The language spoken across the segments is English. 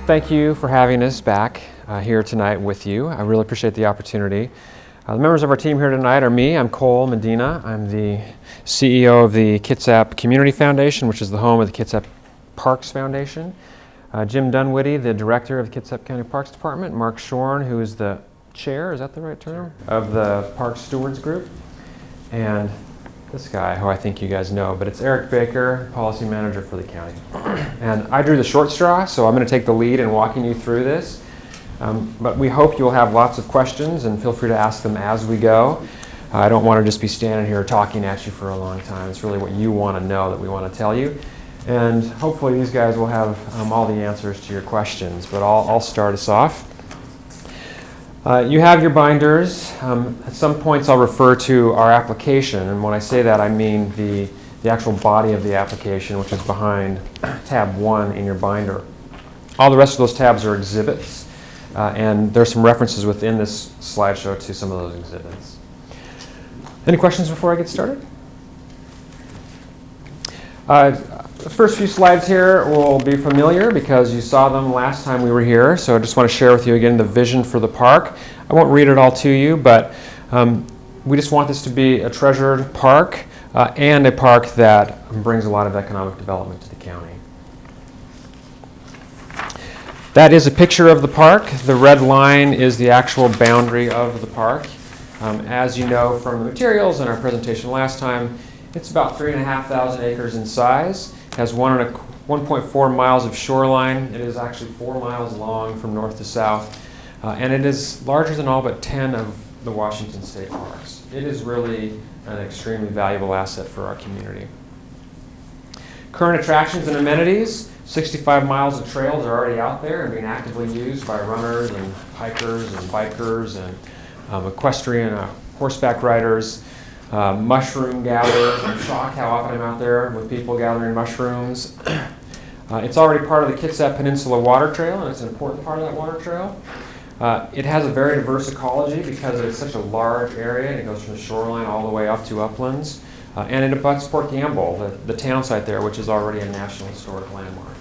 Thank you for having us back here tonight with you. I really appreciate the opportunity. The members of our team here tonight are me. I'm Cole Medina. I'm the CEO of the Kitsap Community Foundation, which is the home of the Kitsap Parks Foundation. Jim Dunwoody, the director of the Kitsap County Parks Department. Mark Shorn, who is the chair, is that the right term, of the Park Stewards Group. And this guy, who I think you guys know, but it's Eric Baker, policy manager for the county. And I drew the short straw, so I'm going to take the lead in walking you through this. But we hope you'll have lots of questions, and feel free to ask them as we go. I don't want to just be standing here talking at you for a long time. It's really what you want to know that we want to tell you. And hopefully these guys will have all the answers to your questions, but I'll start us off. You have your binders. At some points I'll refer to our application, and when I say that I mean the actual body of the application, which is behind tab 1 in your binder. All the rest of those tabs are exhibits, and there's some references within this slideshow to some of those exhibits. Any questions before I get started? The first few slides here will be familiar because you saw them last time we were here, so I just want to share with you again the vision for the park. I won't read it all to you, but we just want this to be a treasured park and a park that brings a lot of economic development to the county. That is a picture of the park. The red line is the actual boundary of the park. As you know from the materials in our presentation last time, it's about 3,500 acres in size. It has 1.4 miles of shoreline. It is actually 4 miles long from north to south. And it is larger than all but 10 of the Washington state parks. It is really an extremely valuable asset for our community. Current attractions and amenities, 65 miles of trails are already out there and being actively used by runners and hikers and bikers and equestrian horseback riders. Mushroom gatherers. I'm shocked how often I'm out there with people gathering mushrooms. It's already part of the Kitsap Peninsula Water Trail, and it's an important part of that water trail. It has a very diverse ecology because it's such a large area, and it goes from the shoreline all the way up to uplands. And it abuts Port Gamble, the town site there, which is already a National Historic Landmark.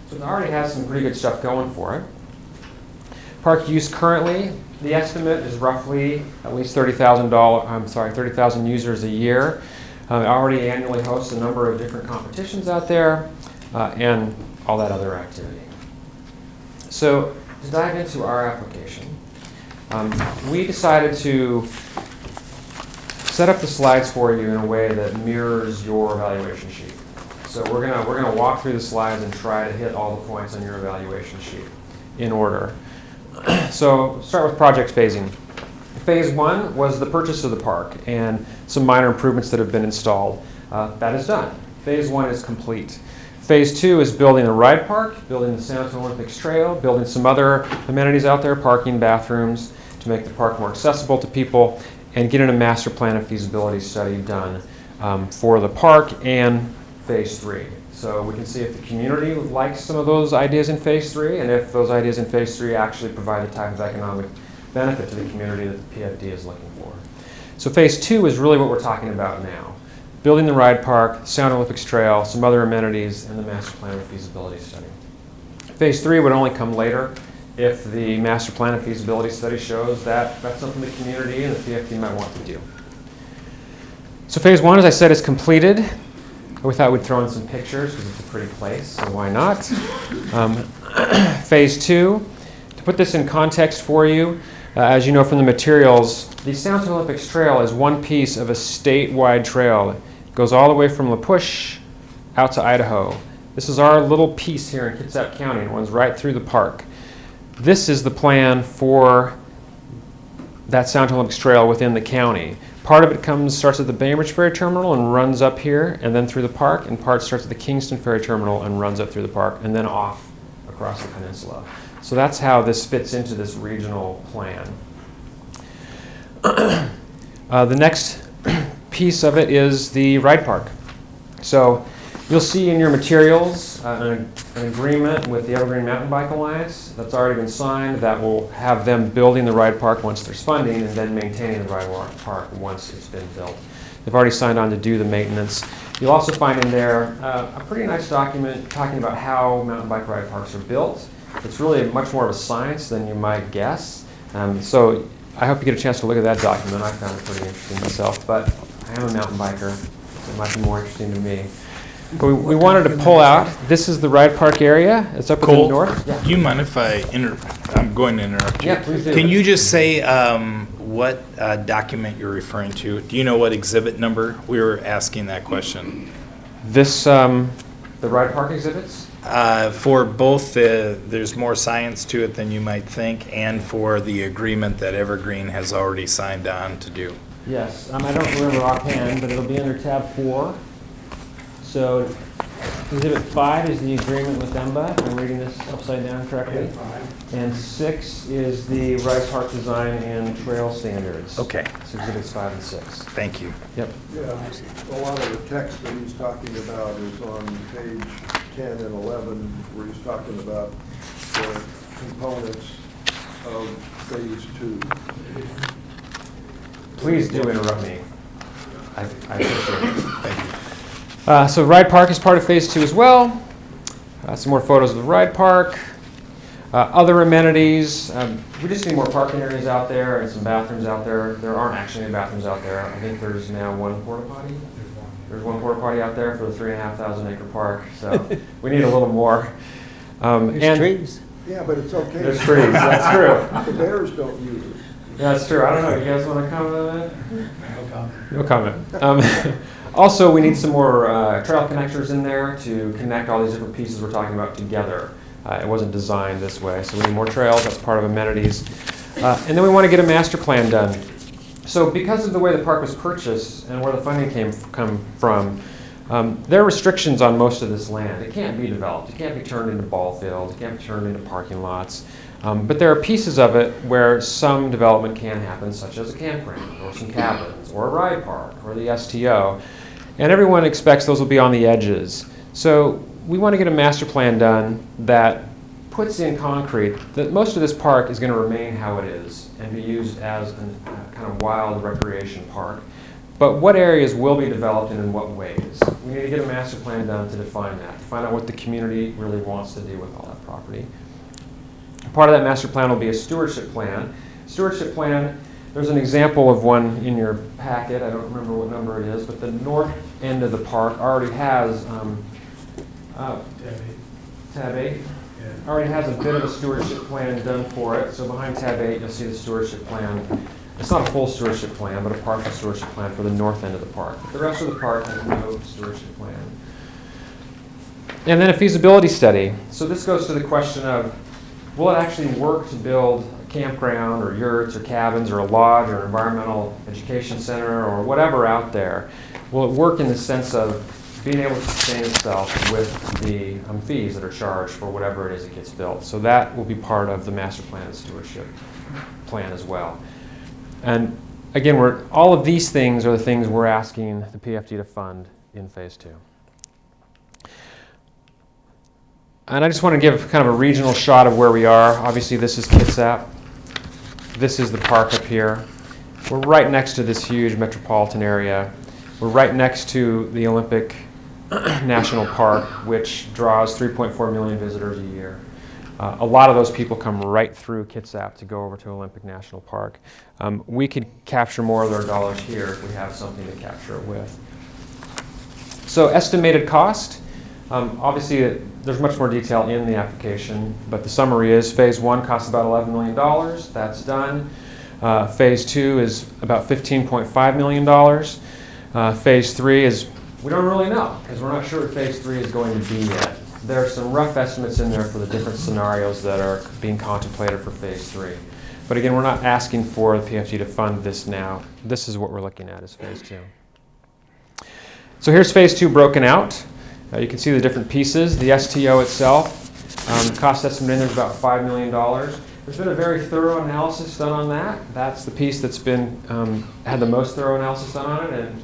So it already has some pretty good stuff going for it. Park use currently, the estimate is roughly at least 30,000 users a year. It already annually hosts a number of different competitions out there and all that other activity. So to dive into our application, we decided to set up the slides for you in a way that mirrors your evaluation sheet. So we're gonna walk through the slides and try to hit all the points on your evaluation sheet in order. So start with project phasing. Phase 1 was the purchase of the park and some minor improvements that have been installed. That is done. Phase 1 is complete. Phase 2 is building a ride park, building the Santa Olympics Trail, building some other amenities out there, parking, bathrooms, to make the park more accessible to people, and getting a master plan and feasibility study done for the park and Phase 3. So we can see if the community likes some of those ideas in Phase 3, and if those ideas in Phase 3 actually provide the type of economic benefit to the community that the PFD is looking for. So Phase 2 is really what we're talking about now. Building the ride park, Sound Olympics Trail, some other amenities, and the master plan and feasibility study. Phase 3 would only come later if the master plan and feasibility study shows that that's something the community and the PFD might want to do. So Phase 1, as I said, is completed. We thought we'd throw in some pictures because it's a pretty place, so why not? Phase 2, to put this in context for you, as you know from the materials, the Sound Olympics Trail is one piece of a statewide trail. It goes all the way from La Push out to Idaho. This is our little piece here in Kitsap County, and it runs right through the park. This is the plan for that Sound Olympics Trail within the county. Part of it starts at the Bainbridge Ferry Terminal and runs up here and then through the park, and part starts at the Kingston Ferry Terminal and runs up through the park and then off across the peninsula. So that's how this fits into this regional plan. The next piece of it is the ride park. So you'll see in your materials an agreement with the Evergreen Mountain Bike Alliance that's already been signed that will have them building the ride park once there's funding and then maintaining the ride park once it's been built. They've already signed on to do the maintenance. You'll also find in there a pretty nice document talking about how mountain bike ride parks are built It's really much more of a science than you might guess. So I hope you get a chance to look at that document. I found it pretty interesting myself, but I am a mountain biker, so it might be more interesting to me. But we wanted to pull out, this is the ride park area. It's up in the north. Yeah. Do you mind if I'm going to interrupt you? Yeah, please do. Can you just say what document you're referring to? Do you know what exhibit number? We were asking that question. This, the ride park exhibits? For both there's more science to it than you might think, and for the agreement that Evergreen has already signed on to do. Yes, I don't remember offhand, but it'll be under tab 4. So exhibit 5 is the agreement with EMBA, if I'm reading this upside down correctly. And 6 is the ride park design and trail standards. Okay. So exhibits 5 and 6. Thank you. Yep. Yeah, a lot of the text that he's talking about is on page 10 and 11, where he's talking about the components of phase 2. Please do interrupt me. I appreciate it. Thank you. So ride park is part of phase 2 as well. Some more photos of the ride park. Other amenities. We just need more parking areas out there and some bathrooms out there. There aren't actually any bathrooms out there. I think there's now one porta potty. There's one porta potty out there for the 3,500 acre park. So we need a little more. There's trees. Yeah, but it's okay. There's trees. That's true. The bears don't use it. Yeah, that's true. I don't know. You guys want to comment on that? No comment. No comment. Also, we need some more trail connectors in there to connect all these different pieces we're talking about together. It wasn't designed this way, so we need more trails. That's part of amenities. And then we want to get a master plan done. So because of the way the park was purchased and where the funding come from, there are restrictions on most of this land. It can't be developed. It can't be turned into ball fields. It can't be turned into parking lots. But there are pieces of it where some development can happen, such as a campground or some cabins or a ride park or the STO. And everyone expects those will be on the edges. So we want to get a master plan done that puts in concrete that most of this park is going to remain how it is and be used as a kind of wild recreation park. But what areas will be developed and in what ways? We need to get a master plan done to define that, to find out what the community really wants to do with all that property. Part of that master plan will be a stewardship plan. Stewardship plan, there's an example of one in your packet. I don't remember what number it is, but the north end of the park already has tab 8. Already has a bit of a stewardship plan done for it. So behind tab 8, you'll see the stewardship plan. It's not a full stewardship plan, but a partial stewardship plan for the north end of the park. The rest of the park has no stewardship plan. And then a feasibility study. So this goes to the question of, will it actually work to build a campground or yurts or cabins or a lodge or an environmental education center or whatever out there? Will it work in the sense of being able to sustain itself with the fees that are charged for whatever it is that gets built? So that will be part of the master plan and stewardship plan as well. And again, all of these things are the things we're asking the PFD to fund in phase 2. And I just want to give kind of a regional shot of where we are. Obviously, this is Kitsap. This is the park up here. We're right next to this huge metropolitan area. We're right next to the Olympic National Park, which draws 3.4 million visitors a year. A lot of those people come right through Kitsap to go over to Olympic National Park. We could capture more of their dollars here if we have something to capture it with. So estimated cost. Obviously, there's much more detail in the application, but the summary is phase 1 costs about $11 million. That's done. Phase 2 is about $15.5 million. Phase 3 is, we don't really know, because we're not sure what phase 3 is going to be yet. There are some rough estimates in there for the different scenarios that are being contemplated for phase 3. But again, we're not asking for the PFD to fund this now. This is what we're looking at as phase 2. So here's phase 2 broken out. You can see the different pieces. The STO itself, cost estimate in there is about $5 million. There's been a very thorough analysis done on that. That's the piece that's been had the most thorough analysis done on it. And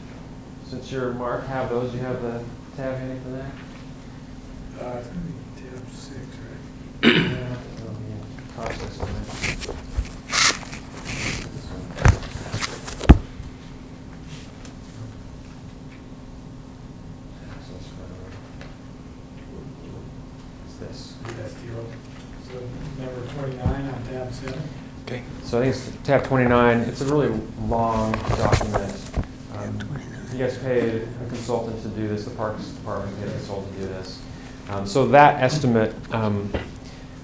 since your Mark have those, you have the tab handy for that. It's going to be tab 6, right? Yeah. Cost estimate. Okay. So I think it's tab 29. It's a really long document. You guys paid a consultant to do this. The Parks Department paid a consultant to do this. So that estimate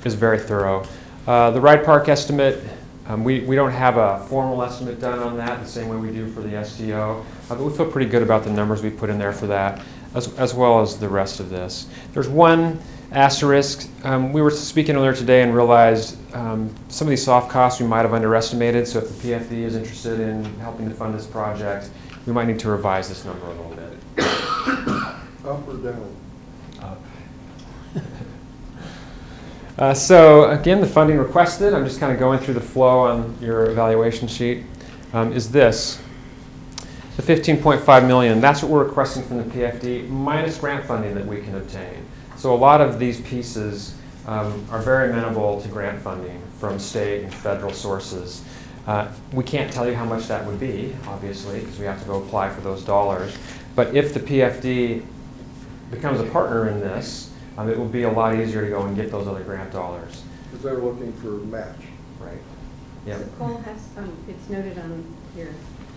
is very thorough. The ride park estimate, we don't have a formal estimate done on that the same way we do for the STO, but we feel pretty good about the numbers we put in there for that, as well as the rest of this. There's one asterisk. We were speaking earlier today and realized some of these soft costs we might have underestimated, so if the PFD is interested in helping to fund this project, we might need to revise this number a little bit. Up or down? So again, the funding requested, I'm just kind of going through the flow on your evaluation sheet, is this. The $15.5 million, that's what we're requesting from the PFD, minus grant funding that we can obtain. So a lot of these pieces are very amenable to grant funding from state and federal sources. We can't tell you how much that would be, obviously, because we have to go apply for those dollars. But if the PFD becomes a partner in this, it will be a lot easier to go and get those other grant dollars. Because they're looking for a match. Right. Yeah. So Cole has, it's noted on your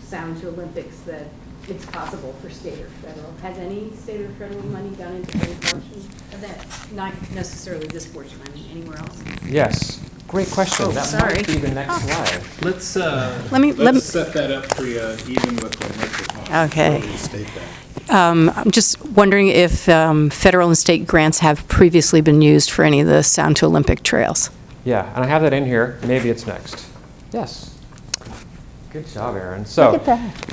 Sound to Olympics that it's possible for state or federal. Has any state or federal money gone into any portion of that? Not necessarily this portion, I mean anywhere else? Yes. Great question. Oh, That sorry. might be the next slide. Let's me- set that up for you, even with the microphone. Okay. Before you state that. I'm just wondering if federal and state grants have previously been used for any of the Sound to Olympic trails. Yeah, and I have that in here. Maybe it's next. Yes. Good job, Aaron. So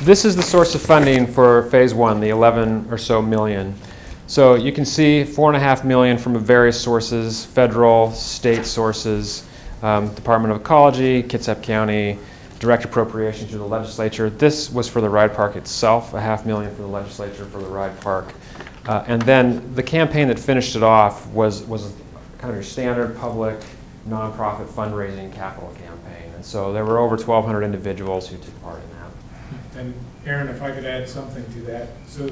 this is the source of funding for phase one, the 11 or so million. So you can see $4.5 million from various sources, federal, state sources, Department of Ecology, Kitsap County, direct appropriation through the legislature. This was for the ride park itself, $500,000 for the legislature for the ride park. And then the campaign that finished it off was kind of your standard public nonprofit fundraising capital campaign. And so there were over 1,200 individuals who took part in that. And Aaron, if I could add something to that. So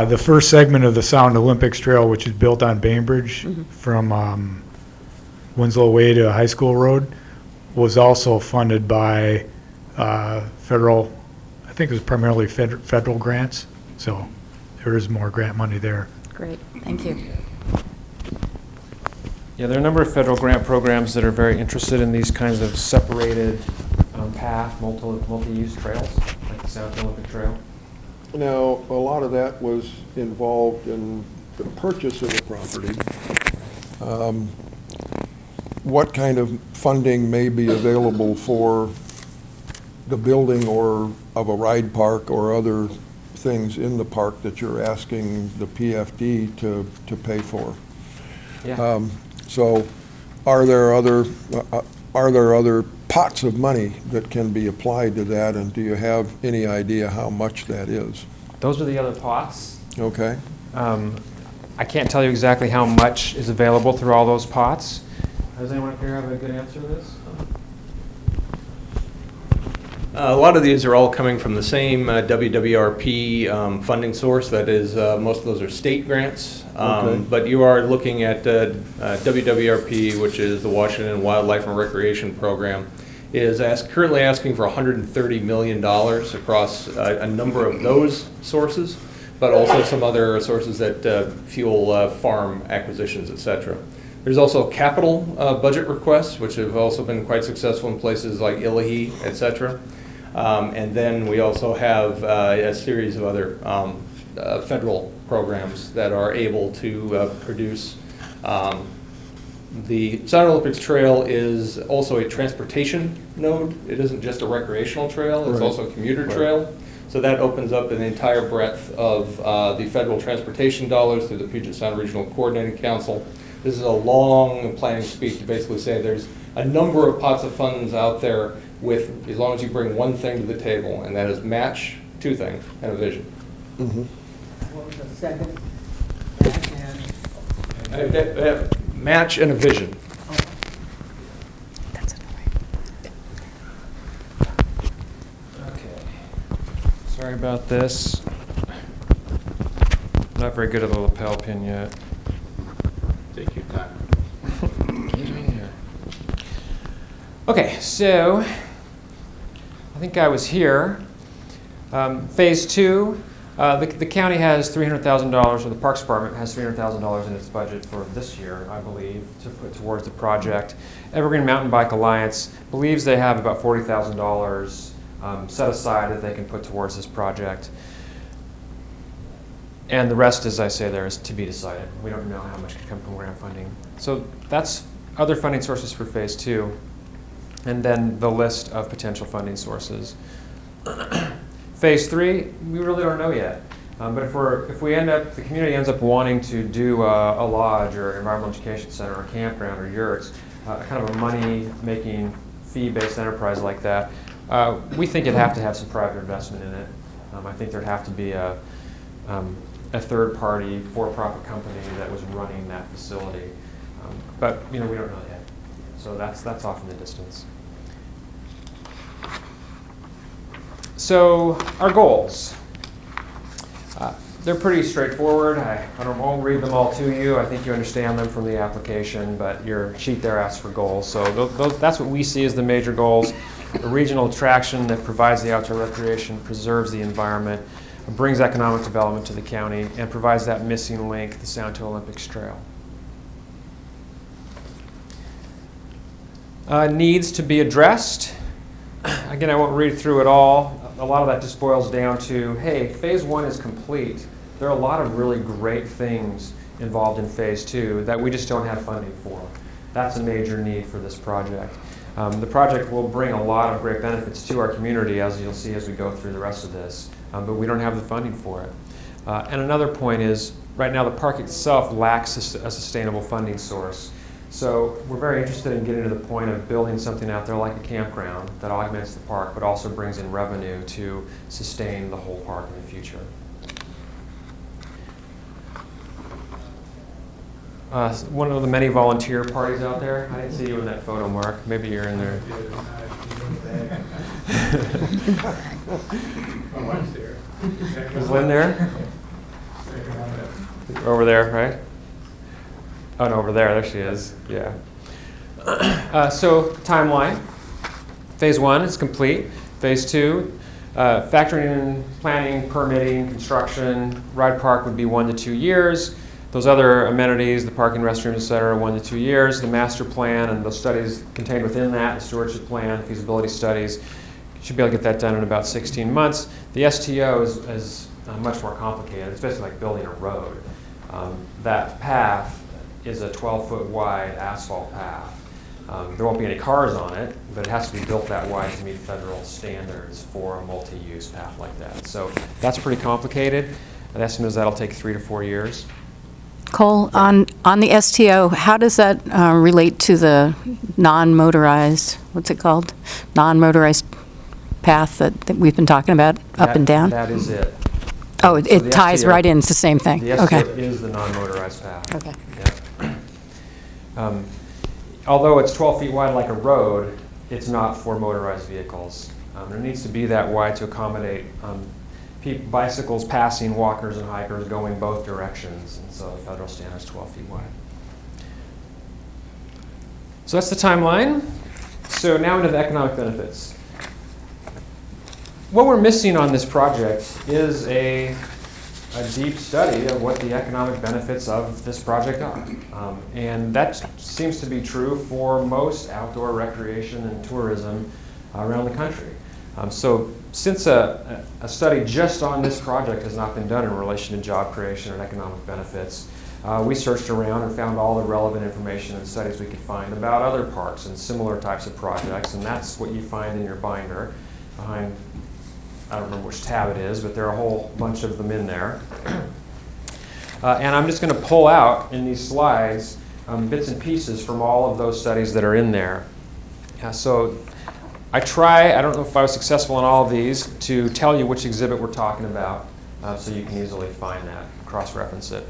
the first segment of the Sound Olympics Trail, which is built on Bainbridge from Winslow Way to High School Road, was also funded by federal, I think it was primarily federal grants. So there is more grant money there. Great, thank you. Yeah, there are a number of federal grant programs that are very interested in these kinds of separated path, multi-use trails, like the Sound Olympic Trail. Now, a lot of that was involved in the purchase of the property. What kind of funding may be available for the building or of a ride park or other things in the park that you're asking the PFD to pay for? Yeah. So are there other pots of money that can be applied to that, and do you have any idea how much that is? Those are the other pots. Okay. I can't tell you exactly how much is available through all those pots. Does anyone up here have a good answer to this? A lot of these are all coming from the same WWRP funding source. That is, most of those are state grants. Okay. But you are looking at WWRP, which is the Washington Wildlife and Recreation Program, is currently asking for $130 million across a number of those sources, but also some other sources that fuel farm acquisitions, et cetera. There's also capital budget requests, which have also been quite successful in places like Illahee, et cetera. And then we also have a series of other federal programs that are able to produce. The Sound Olympics Trail is also a transportation node. It isn't just a recreational trail, it's Right. also a commuter trail. So that opens up an entire breadth of the federal transportation dollars through the Puget Sound Regional Coordinating Council. This is a long planning speech to basically say there's a number of pots of funds out there with, as long as you bring one thing to the table, and that is match, two things, and a vision. Mm-hmm. What was the second? Match and a vision. That's it. Okay. Sorry about this. Not very good at the lapel pin yet. Take your time. Okay, so I think I was here. Phase 2, the county has $300,000, or the Parks Department has $300,000 in its budget for this year, I believe, to put towards the project. Evergreen Mountain Bike Alliance believes they have about $40,000 set aside that they can put towards this project. And the rest, as I say, there is to be decided. We don't know how much could come from grant funding. So that's other funding sources for Phase 2. And then the list of potential funding sources. Phase 3, we really don't know yet. But if we end up, the community ends up wanting to do a lodge or environmental education center or campground or yurts, kind of a money-making fee-based enterprise like that, we think it'd have to have some private investment in it. I think there'd have to be a third-party, for-profit company that was running that facility. But we don't know yet. So that's off in the distance. So our goals. They're pretty straightforward. I won't read them all to you. I think you understand them from the application, but your sheet there asks for goals. So that's what we see as the major goals. A regional attraction that provides the outdoor recreation, preserves the environment, brings economic development to the county, and provides that missing link, the Sound to Olympics Trail. Needs to be addressed. Again, I won't read through it all. A lot of that just boils down to, hey, Phase 1 is complete. There are a lot of really great things involved in Phase 2 that we just don't have funding for. That's a major need for this project. The project will bring a lot of great benefits to our community, as you'll see as we go through the rest of this, but we don't have the funding for it. And another point is, right now the park itself lacks a sustainable funding source. So we're very interested in getting to the point of building something out there like a campground that augments the park, but also brings in revenue to sustain the whole park in the future. One of the many volunteer parties out there. I didn't see you in that photo, Mark. Maybe you're in there. Is Lynn there? Over there, right? Oh, no, over there. There she is. Yeah. So, timeline. Phase 1 is complete. Phase 2, factoring in planning, permitting, construction, Ride Park would be 1 to 2 years. Those other amenities, the parking, restrooms, et cetera, 1 to 2 years. The master plan and the studies contained within that, the stewardship plan, feasibility studies, should be able to get that done in about 16 months. The STO is much more complicated. It's basically like building a road. That path is a 12-foot wide asphalt path. There won't be any cars on it, but it has to be built that wide to meet federal standards for a multi-use path like that. So that's pretty complicated. The estimate is that'll take 3 to 4 years. Cole, on the STO, how does that relate to the non-motorized, what's it called? Non-motorized path that we've been talking about, up and down? That is it. Oh, So it the ties STO right in, it's the same thing? The STO Okay. is the non-motorized path. Okay. Yeah. Although it's 12 feet wide like a road, it's not for motorized vehicles. It needs to be that wide to accommodate bicycles passing, walkers and hikers going both directions. And so the federal standard is 12 feet wide. So that's the timeline. So now into the economic benefits. What we're missing on this project is a deep study of what the economic benefits of this project are. And that seems to be true for most outdoor recreation and tourism around the country. So since a study just on this project has not been done in relation to job creation and economic benefits, we searched around and found all the relevant information and studies we could find about other parks and similar types of projects, and that's what you find in your binder behind, I don't remember which tab it is, but there are a whole bunch of them in there. And I'm just going to pull out in these slides bits and pieces from all of those studies that are in there. So I don't know if I was successful in all of these, to tell you which exhibit we're talking about so you can easily find that, cross-reference it.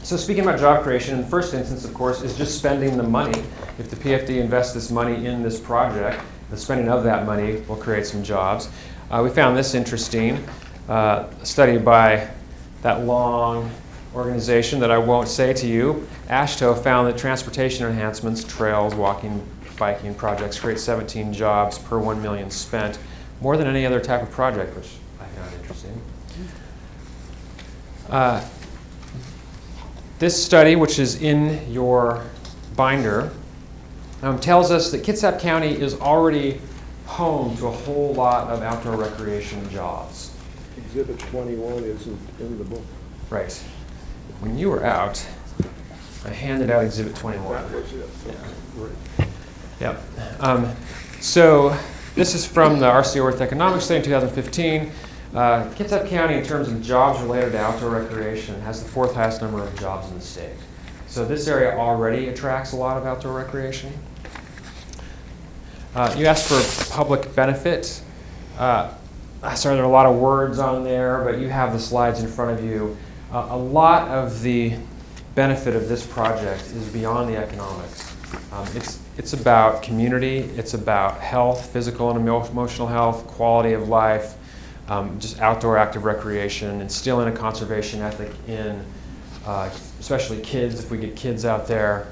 So speaking about job creation, in the first instance, of course, is just spending the money. If the PFD invests this money in this project, the spending of that money will create some jobs. We found this interesting, a study by that long organization that I won't say to you, AASHTO, found that transportation enhancements, trails, walking, biking projects create 17 jobs per 1 million spent, more than any other type of project, which I found interesting. This study, which is in your binder, tells us that Kitsap County is already home to a whole lot of outdoor recreation jobs. Exhibit 21 isn't in the book. Right. When you were out, I handed out Exhibit 21. That was it. Yeah. Great. Yep. So this is from the RCO Earth Economics Study in 2015. Kitsap County, in terms of jobs related to outdoor recreation, has the 4th highest number of jobs in the state. So this area already attracts a lot of outdoor recreation. You asked for public benefit. Sorry, there are a lot of words on there, but you have the slides in front of you. A lot of the benefit of this project is beyond the economics. It's about community, it's about health, physical and emotional health, quality of life, just outdoor active recreation, instilling a conservation ethic in especially kids, if we get kids out there,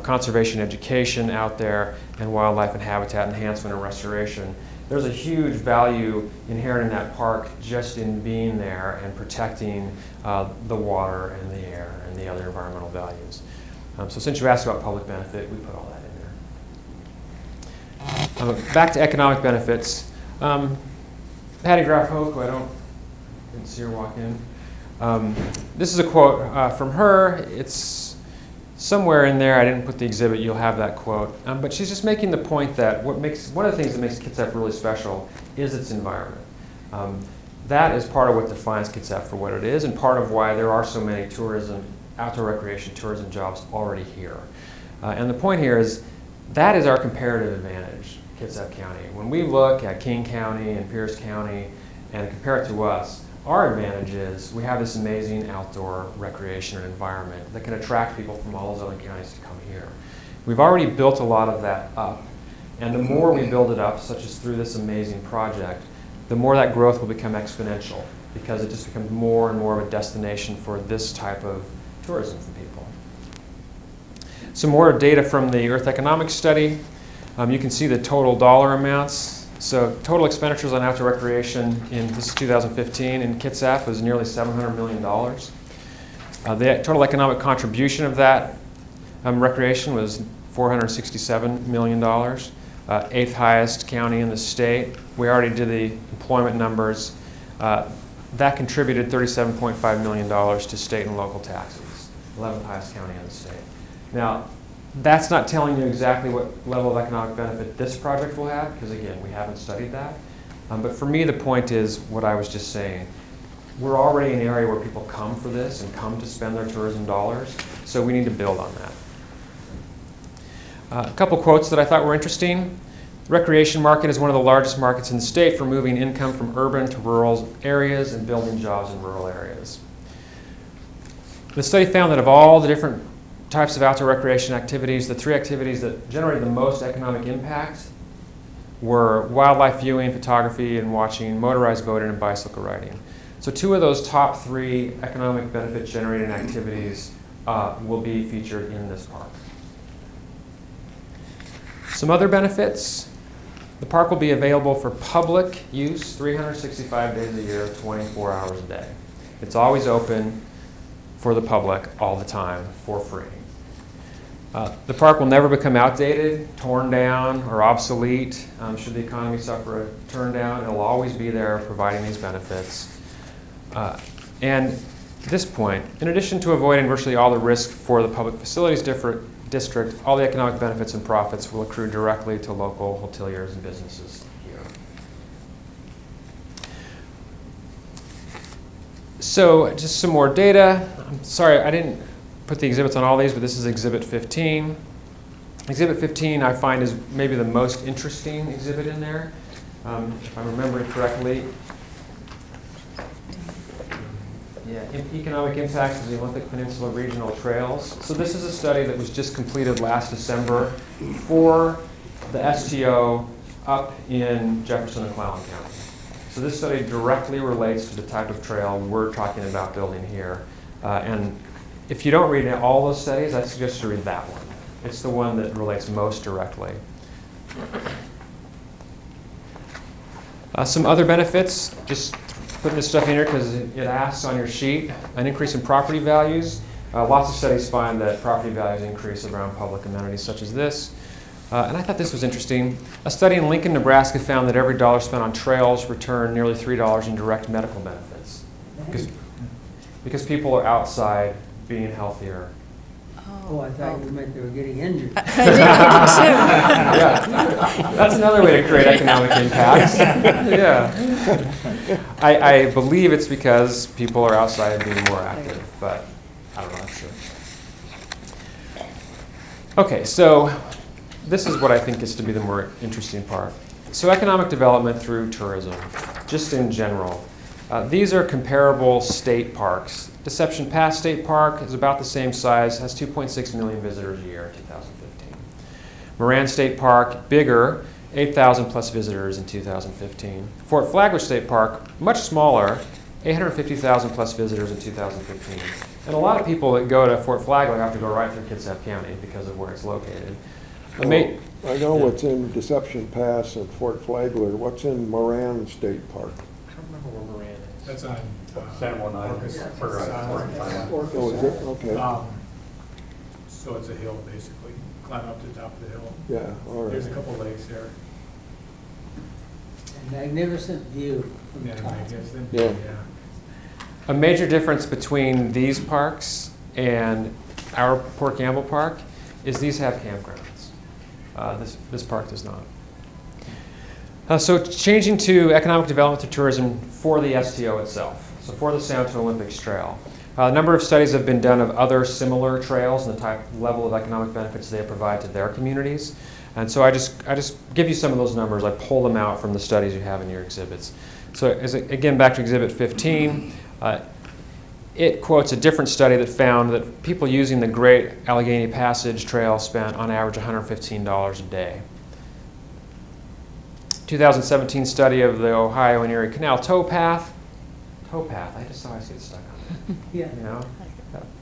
conservation education out there, and wildlife and habitat enhancement and restoration. There's a huge value inherent in that park just in being there and protecting the water and the air and the other environmental values. So since you asked about public benefit, we put all that in there. Back to economic benefits. Patty Graf-Hoke, who didn't see her walk in. This is a quote from her. It's somewhere in there. I didn't put the exhibit. You'll have that quote. But she's just making the point that one of the things that makes Kitsap really special is its environment. That is part of what defines Kitsap for what it is, and part of why there are so many tourism, outdoor recreation, tourism jobs already here. And the point here is that is our comparative advantage, Kitsap County. When we look at King County and Pierce County and compare it to us, our advantage is we have this amazing outdoor recreation and environment that can attract people from all those other counties to come here. We've already built a lot of that up, and the more we build it up, such as through this amazing project, the more that growth will become exponential, because it just becomes more and more of a destination for this type of tourism for people. Some more data from the Earth Economics Study. You can see the total dollar amounts. So total expenditures on outdoor recreation this is 2015 in Kitsap was nearly $700 million. The total economic contribution of that recreation was $467 million, 8th highest county in the state. We already did the employment numbers. That contributed $37.5 million to state and local taxes, 11th highest county in the state. Now, that's not telling you exactly what level of economic benefit this project will have, because again, we haven't studied that. But for me, the point is what I was just saying. We're already in an area where people come for this and come to spend their tourism dollars, so we need to build on that. A couple quotes that I thought were interesting. The recreation market is one of the largest markets in the state for moving income from urban to rural areas and building jobs in rural areas. The study found that of all the different types of outdoor recreation activities, the 3 activities that generated the most economic impact were wildlife viewing, photography and watching, motorized boating, and bicycle riding. So 2 of those top 3 economic benefit generating activities will be featured in this park. Some other benefits. The park will be available for public use 365 days a year, 24 hours a day. It's always open for the public all the time for free. The park will never become outdated, torn down, or obsolete. Should the economy suffer a turn down, it'll always be there providing these benefits. And at this point, in addition to avoiding virtually all the risk for the public facilities district, all the economic benefits and profits will accrue directly to local hoteliers and businesses here. So just some more data. I'm sorry, I didn't put the exhibits on all these, but this is Exhibit 15. Exhibit 15 I find is maybe the most interesting exhibit in there, if I remember correctly. Yeah, economic impacts of the Olympic Peninsula Regional Trails. So this is a study that was just completed last December for the STO up in Jefferson and Clallam County. So this study directly relates to the type of trail we're talking about building here. And If you don't read all those studies, I suggest you read that one. It's the one that relates most directly. Some other benefits, just putting this stuff in here because it asks on your sheet, an increase in property values. Lots of studies find that property values increase around public amenities such as this. And I thought this was interesting. A study in Lincoln, Nebraska found that every dollar spent on trails returned nearly $3 in direct medical benefits. Because people are outside being healthier. Oh, I thought you meant they were getting injured. Yeah, that's another way to create economic impacts. Yeah. I believe it's because people are outside and being more active, but I don't know, I'm sure. Okay, so this is what I think is to be the more interesting part. So economic development through tourism, just in general. These are comparable state parks. Deception Pass State Park is about the same size, has 2.6 million visitors a year in 2015. Moran State Park, bigger, 8,000 plus visitors in 2015. Fort Flagler State Park, much smaller, 850,000 plus visitors in 2015. And a lot of people that go to Fort Flagler have to go right through Kitsap County because of where it's located. I know what's in Deception Pass and Fort Flagler. What's in Moran State Park? I don't remember where Moran is. That's on San Juan Island. Orcas. Oh, is it? Okay. So it's a hill, basically. Climb up to the top of the hill. Yeah, all right. There's a couple lakes there. A magnificent view from the Yeah, top. I guess then, Yeah. A major difference between these parks and our Port Campbell Park is these have campgrounds. This park does not. So changing to economic development through tourism for the STO itself, so for the Sound to Olympics Trail. A number of studies have been done of other similar trails and the type level of economic benefits they provide to their communities. And so I just give you some of those numbers. I pull them out from the studies you have in your exhibits. So again, back to Exhibit 15, it quotes a different study that found that people using the Great Allegheny Passage Trail spent on average $115 a day. 2017 study of the Ohio and Erie Canal towpath, I just always get stuck on it. Yeah. You know,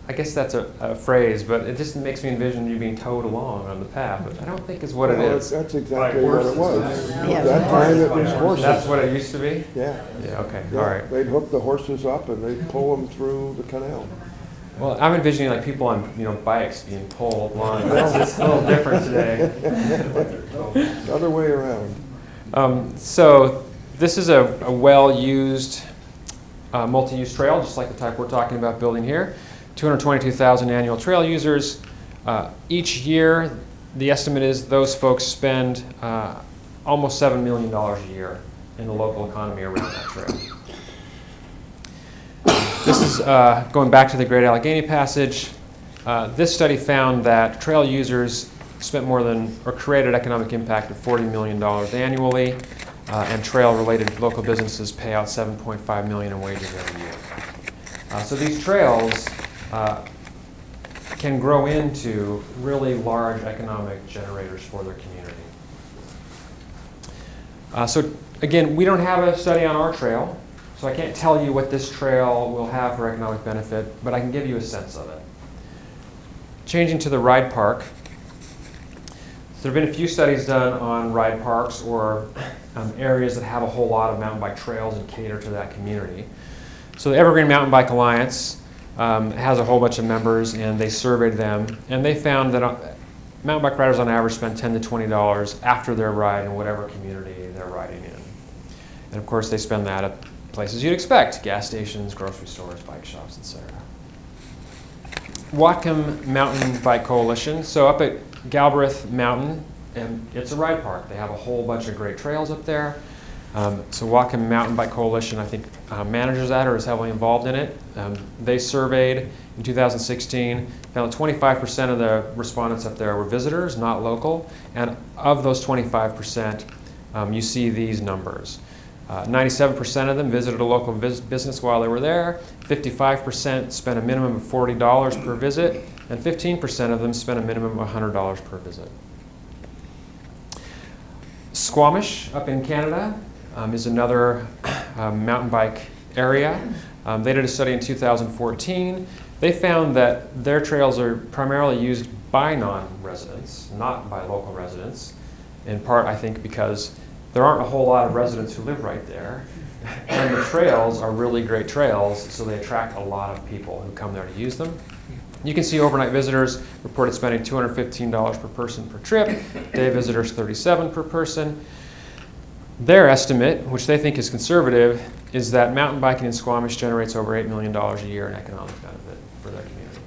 I guess that's a phrase, but it just makes me envision you being towed along on the path, which I don't think is what it Well, is. that's exactly what it was. Yeah. That time it was horses. That's what it used to be? Yeah. Yeah, okay, Yeah, all right. They'd hook the horses up and they'd pull them through the canal. Well, I'm envisioning like people on, bikes being pulled along. It's just a little different today. The other way around. So this is a well-used multi-use trail, just like the type we're talking about building here. 222,000 annual trail users. Each year, the estimate is those folks spend almost $7 million a year in the local economy around that trail. This is going back to the Great Allegheny Passage. This study found that trail users spent more than, or created economic impact of $40 million annually, and trail-related local businesses pay out $7.5 million in wages every year. So these trails can grow into really large economic generators for their community. So again, we don't have a study on our trail, so I can't tell you what this trail will have for economic benefit, but I can give you a sense of it. Changing to the ride park. So there have been a few studies done on ride parks or areas that have a whole lot of mountain bike trails and cater to that community. So the Evergreen Mountain Bike Alliance has a whole bunch of members, and they surveyed them, and they found that mountain bike riders on average spend $10 to $20 after their ride in whatever community they're riding in. And of course, they spend that at places you'd expect: gas stations, grocery stores, bike shops, etc. Whatcom Mountain Bike Coalition. So up at Galbraith Mountain, and it's a ride park. They have a whole bunch of great trails up there. So Whatcom Mountain Bike Coalition, I think, manages that or is heavily involved in it. They surveyed in 2016, found that 25% of the respondents up there were visitors, not local. And of those 25%, you see these numbers. 97% of them visited a local business while they were there. 55% spent a minimum of $40 per visit, and 15% of them spent a minimum of $100 per visit. Squamish up in Canada is another mountain bike area. They did a study in 2014, they found that their trails are primarily used by non-residents, not by local residents, in part, I think, because there aren't a whole lot of residents who live right there. And the trails are really great trails, so they attract a lot of people who come there to use them. You can see overnight visitors reported spending $215 per person per trip, day visitors $37 per person. Their estimate, which they think is conservative, is that mountain biking in Squamish generates over $8 million a year in economic benefit for their community.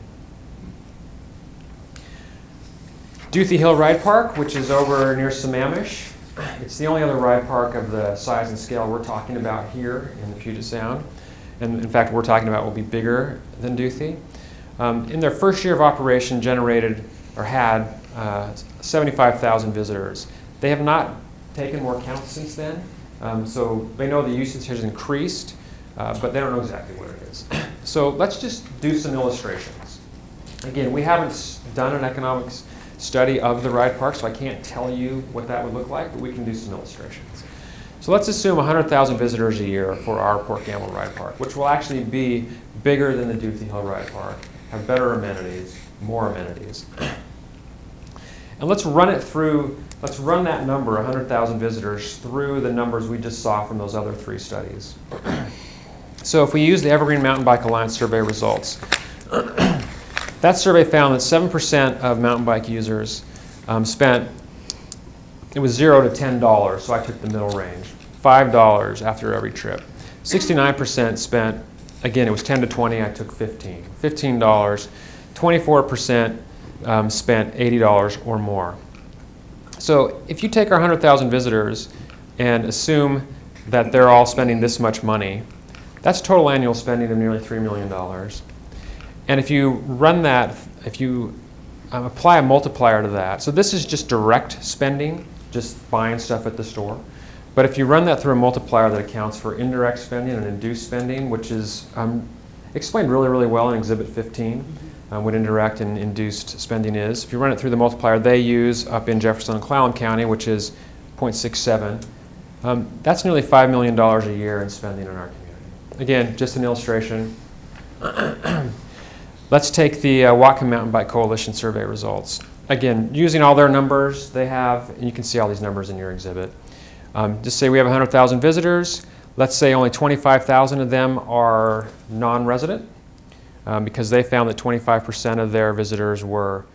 Duthie Hill Ride Park, which is over near Sammamish. It's the only other ride park of the size and scale we're talking about here in the Puget Sound. And in fact, we're talking about will be bigger than Duthie. In their first year of operation, generated or had 75,000 visitors. They have not taken more counts since then, so they know the usage has increased, but they don't know exactly what it is. So let's just do some illustrations. Again, we haven't done an economics study of the ride park, so I can't tell you what that would look like, but we can do some illustrations. So let's assume 100,000 visitors a year for our Port Gamble Ride Park, which will actually be bigger than the Duthie Hill Ride Park, have better amenities, more amenities. And let's run it through, let's run that number, 100,000 visitors, through the numbers we just saw from those other 3 studies. So if we use the Evergreen Mountain Bike Alliance survey results, that survey found that 7% of mountain bike users spent, it was $0 to $10, so I took the middle range, $5 after every trip. 69% spent, again, it was 10 to 20, I took $15. $15, 24% spent $80 or more. So if you take our 100,000 visitors and assume that they're all spending this much money, that's total annual spending of nearly $3 million. And if you run that, if you apply a multiplier to that, so this is just direct spending, just buying stuff at the store. But if you run that through a multiplier that accounts for indirect spending and induced spending, which is explained really, really well in Exhibit 15, what indirect and induced spending is. If you run it through the multiplier they use up in Jefferson and Clallam County, which is 0.67, that's nearly $5 million a year in spending in our community. Again, just an illustration. Let's take the Whatcom Mountain Bike Coalition survey results. Again, using all their numbers they have, and you can see all these numbers in your exhibit. Just say we have 100,000 visitors. Let's say only 25,000 of them are non-resident, because they found that 25% of their visitors were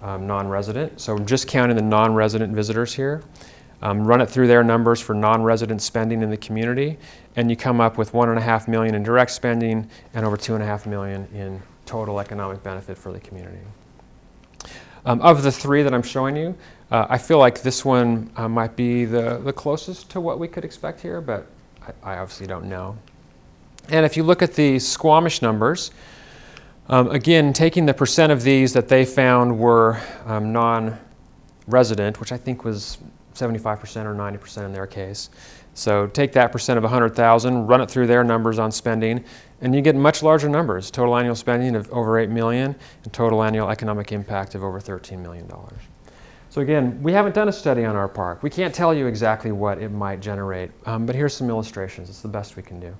non-resident. So I'm just counting the non-resident visitors here. Run it through their numbers for non-resident spending in the community, and you come up with $1.5 million in direct spending and over $2.5 million in total economic benefit for the community. Of the 3 that I'm showing you, I feel like this one might be the closest to what we could expect here, but I obviously don't know. And if you look at the Squamish numbers, again, taking the percent of these that they found were non-resident, which I think was 75% or 90% in their case. So take that percent of 100,000, run it through their numbers on spending, and you get much larger numbers. Total annual spending of over $8 million and total annual economic impact of over $13 million. So again, we haven't done a study on our park. We can't tell you exactly what it might generate, but here's some illustrations. It's the best we can do.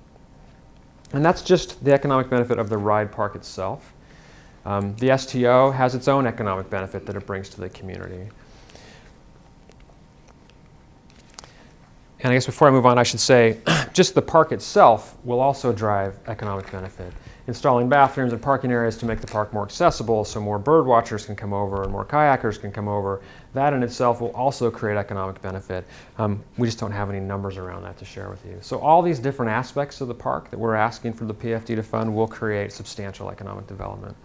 And that's just the economic benefit of the ride park itself. The STO has its own economic benefit that it brings to the community. And I guess before I move on, I should say, just the park itself will also drive economic benefit. Installing bathrooms and parking areas to make the park more accessible so more bird watchers can come over and more kayakers can come over, that in itself will also create economic benefit. We just don't have any numbers around that to share with you. So all these different aspects of the park that we're asking for the PFD to fund will create substantial economic development.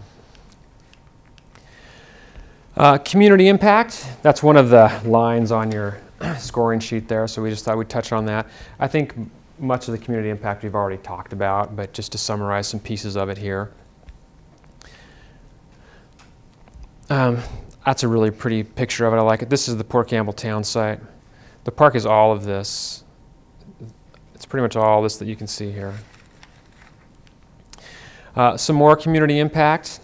Community impact, that's one of the lines on your scoring sheet there, so we just thought we'd touch on that. I think much of the community impact we've already talked about, but just to summarize some pieces of it here. That's a really pretty picture of it. I like it. This is the Port Gamble town site. The park is all of this. It's pretty much all this that you can see here. Some more community impact.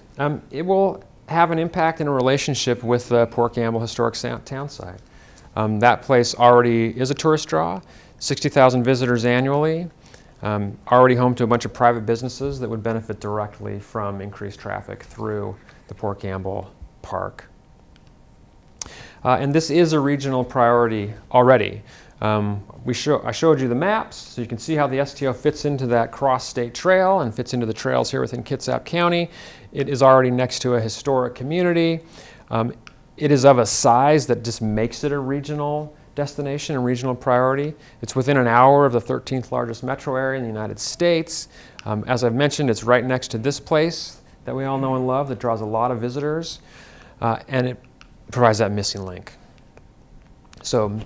It will have an impact in a relationship with the Port Gamble Historic Town Site. That place already is a tourist draw, 60,000 visitors annually. already home to a bunch of private businesses that would benefit directly from increased traffic through the Port Gamble Park. And this is a regional priority already. I showed you the maps, so you can see how the STO fits into that cross-state trail and fits into the trails here within Kitsap County. It is already next to a historic community. It is of a size that just makes it a regional destination and regional priority. It's within an hour of the 13th largest metro area in the United States. As I've mentioned, it's right next to this place that we all know and love that draws a lot of visitors, and it provides that missing link. So,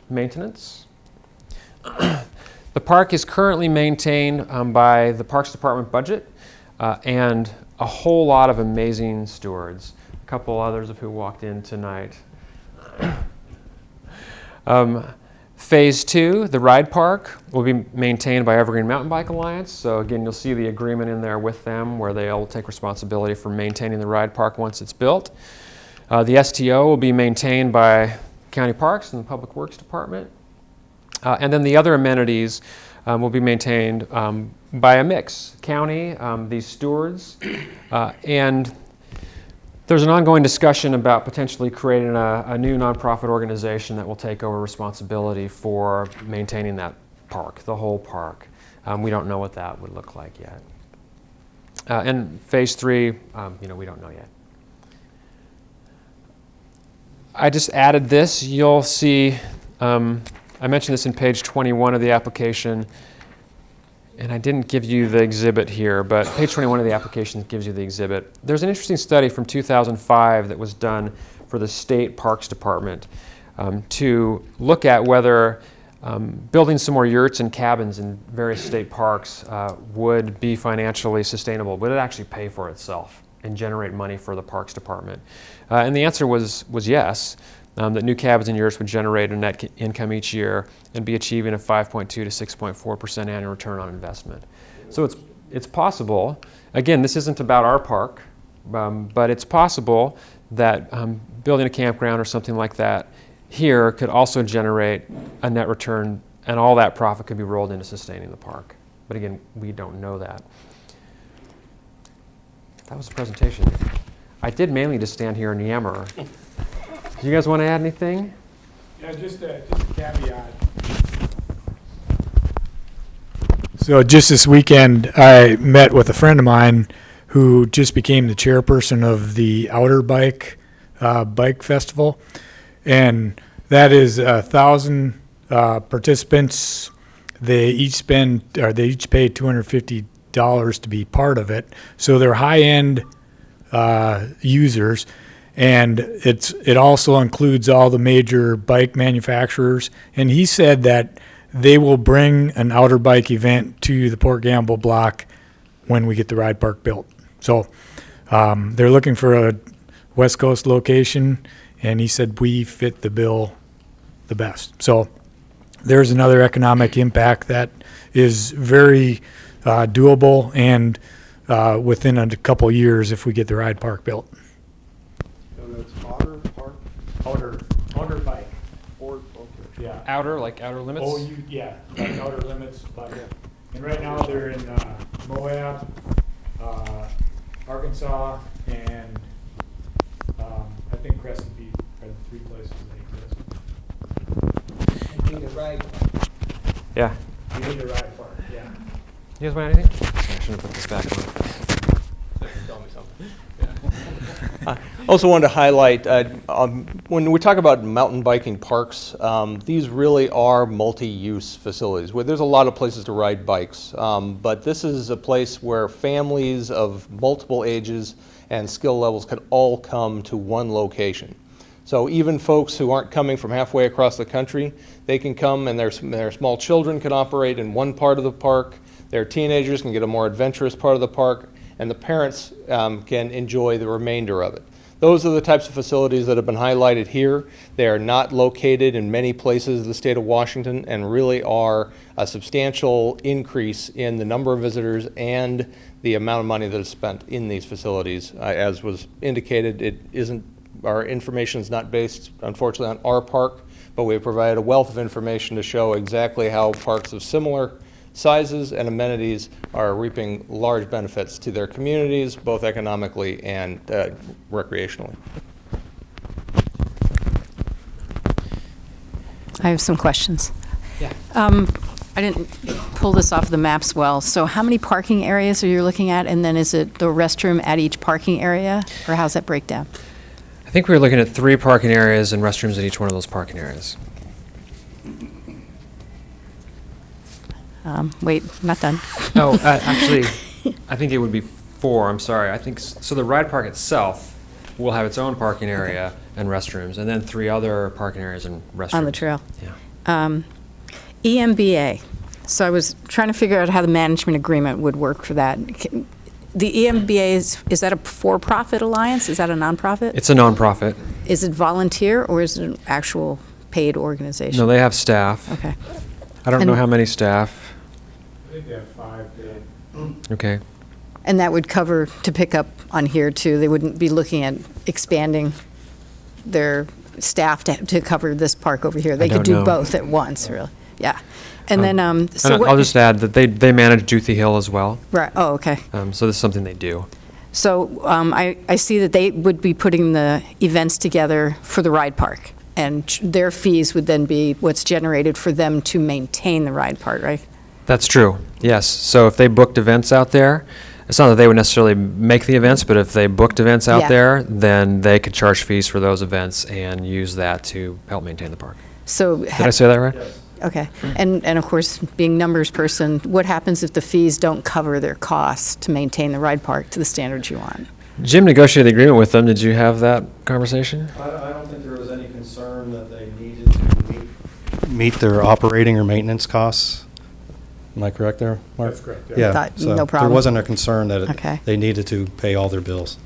maintenance. The park is currently maintained by the Parks Department budget and a whole lot of amazing stewards. A couple others of who walked in tonight. Phase 2, the ride park, will be maintained by Evergreen Mountain Bike Alliance. So again, you'll see the agreement in there with them where they'll take responsibility for maintaining the ride park once it's built. The STO will be maintained by County Parks and the Public Works Department. And then the other amenities will be maintained by a mix. County, these stewards, and there's an ongoing discussion about potentially creating a new nonprofit organization that will take over responsibility for maintaining that park, the whole park. We don't know what that would look like yet. And phase 3, we don't know yet. I just added this. You'll see, I mentioned this in page 21 of the application, and I didn't give you the exhibit here, but page 21 of the application gives you the exhibit. There's an interesting study from 2005 that was done for the State Parks Department to look at whether building some more yurts and cabins in various state parks would be financially sustainable. Would it actually pay for itself and generate money for the Parks Department? And the answer was yes, that new cabins and yurts would generate a net income each year and be achieving a 5.2 to 6.4% annual return on investment. So it's possible. Again, this isn't about our park, but it's possible that building a campground or something like that here could also generate a net return, and all that profit could be rolled into sustaining the park. But again, we don't know that. That was the presentation. I did mainly just stand here and yammer. Do you guys want to add anything? Yeah, just a caveat. So just this weekend, I met with a friend of mine who just became the chairperson of the Outer Bike Festival, and that is 1,000 participants. They each pay $250 to be part of it. So they're high-end users. And it also includes all the major bike manufacturers. And he said that they will bring an outer bike event to the Port Gamble block when we get the ride park built. So they're looking for a West Coast location, and he said we fit the bill the best. So there's another economic impact that is very doable and within a couple years if we get the ride park built. That's Otter Park? Outer bike. Or, okay. Yeah. Outer, like outer limits? Like outer limits. But, and right now they're in Moab, Arkansas, and I think Crescent Beach are the 3 places they exist. And need a ride. Yeah. You need a ride park, yeah. You guys want anything? Sorry, I shouldn't have put this back on. Tell me something. I also wanted to highlight, when we talk about mountain biking parks, these really are multi-use facilities where there's a lot of places to ride bikes. But this is a place where families of multiple ages and skill levels can all come to one location. So even folks who aren't coming from halfway across the country, they can come, and their small children can operate in one part of the park. Their teenagers can get a more adventurous part of the park, and the parents can enjoy the remainder of it. Those are the types of facilities that have been highlighted here. They are not located in many places of the state of Washington and really are a substantial increase in the number of visitors and the amount of money that is spent in these facilities. As was indicated, our information is not based, unfortunately, on our park, but we have provided a wealth of information to show exactly how parks of similar sizes and amenities are reaping large benefits to their communities, both economically and recreationally. I have some questions. Yeah. I didn't pull this off the maps well, so how many parking areas are you looking at? And then is it the restroom at each parking area, or how's that break down? I think we were looking at 3 parking areas and restrooms at each one of those parking areas. Wait, not done. No, actually, I think it would be 4, I'm sorry. I think, so the ride park itself will have its own parking area and restrooms, and then 3 other parking areas and restrooms. On the trail. Yeah. EMBA. So I was trying to figure out how the management agreement would work for that. The EMBA, is that a for-profit alliance? Is that a nonprofit? It's a nonprofit. Is it volunteer, or is it an actual paid organization? No, they have staff. Okay. I don't know And- how many staff. I think they have 5 paid. Okay. And that would cover, to pick up on here too, they wouldn't be looking at expanding their staff to cover this park over here. They could don't do know. both at once, really. Yeah. And then, so And what? I'll just add that they manage Duthie Hill as well. Right, oh, okay. So this is something they do. So I see that they would be putting the events together for the ride park, and their fees would then be what's generated for them to maintain the ride park, right? That's true, yes. So if they booked events out there, it's not that they would necessarily make the events, but if they booked events out Yeah. there, then they could charge fees for those events and use that to help maintain the park. So, Did I say that right? okay. And of course, being numbers person, what happens if the fees don't cover their costs to maintain the ride park to the standards you want? Jim negotiated the agreement with them. Did you have that conversation? I don't think there was any concern that they needed to meet their operating or maintenance costs. Am I correct there, Mark? That's correct, Yeah, Thought- so no problem. there wasn't a concern that Okay. they needed to pay all their bills.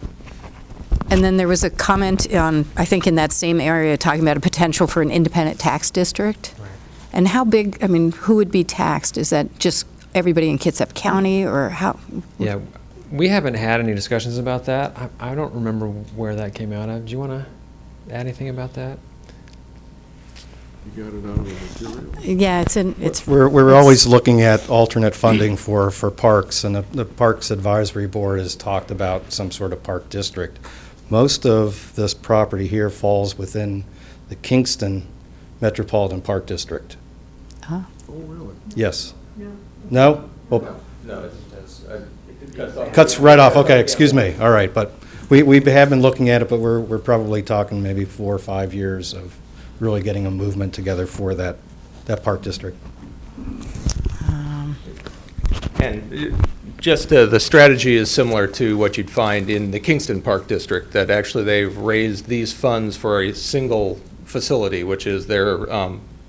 And then there was a comment on, I think in that same area, talking about a potential for an independent tax district. Right. And how big, I mean, who would be taxed? Is that just everybody in Kitsap County, or how? Yeah, we haven't had any discussions about that. I don't remember where that came out of. Do you want to add anything about that? You got it out of the material. Yeah, it's. We're always looking at alternate funding for parks, and the Parks Advisory Board has talked about some sort of park district. Most of this property here falls within the Kingston Metropolitan Park District. Oh. Oh, really? Yes. No. No? Well, No, it cuts off. cuts right off, okay, excuse me, all right, but we have been looking at it, but we're probably talking maybe 4 or 5 years of really getting a movement together for that park district. And just the strategy is similar to what you'd find in the Kingston Park District, that actually they've raised these funds for a single facility, which is their,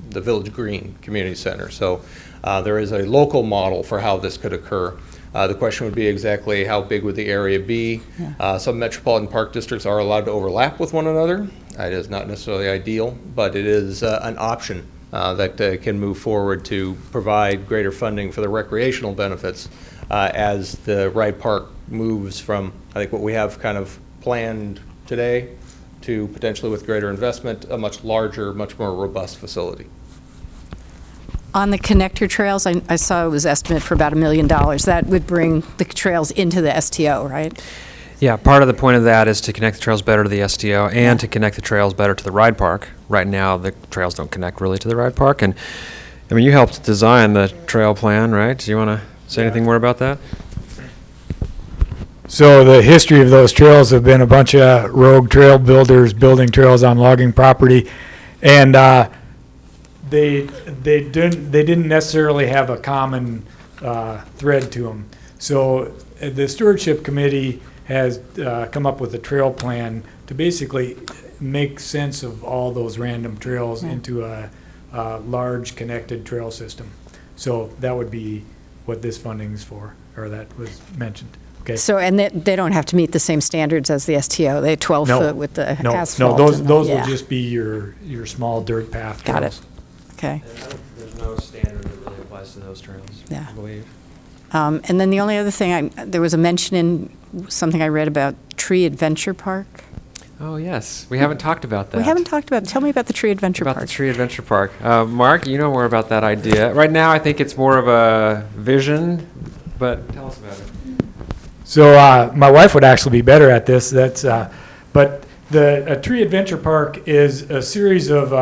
the Village Green Community Center. So there is a local model for how this could occur. The question would be exactly how big would the area be? Some metropolitan park districts are allowed to overlap with one another. It is not necessarily ideal, but it is an option that can move forward to provide greater funding for the recreational benefits as the ride park moves from, I think, what we have kind of planned today to potentially, with greater investment, a much larger, much more robust facility. On the connector trails, I saw it was estimated for about $1 million. That would bring the trails into the STO, right? Yeah, part of the point of that is to connect the trails better to the STO and to connect the trails better to the ride park. Right now, the trails don't connect really to the ride park. And, I mean, you helped design the trail plan, right? Do you want to say anything more about that? So the history of those trails have been a bunch of rogue trail builders building trails on logging property, and they didn't necessarily have a common thread to them. So the stewardship committee has come up with a trail plan to basically make sense of all those random trails into a large connected trail system. So that would be what this funding is for, or that was mentioned. Okay. So, and they don't have to meet the same standards as the STO. They 12 No. foot with the No, asphalt. those and will yeah. just be your small dirt path Got trails. it. Okay. There's no standard that really applies to those trails, Yeah. I believe. And then the only other thing, there was a mention in something I read about Tree Adventure Park. Oh, yes. We haven't talked about that. We haven't talked about, tell me about the Tree Adventure about Park. the Tree Adventure Park. Mark, you know more about that idea. Right now, I think it's more of a vision, but tell us about it. So my wife would actually be better at this. But the Tree Adventure Park is a series of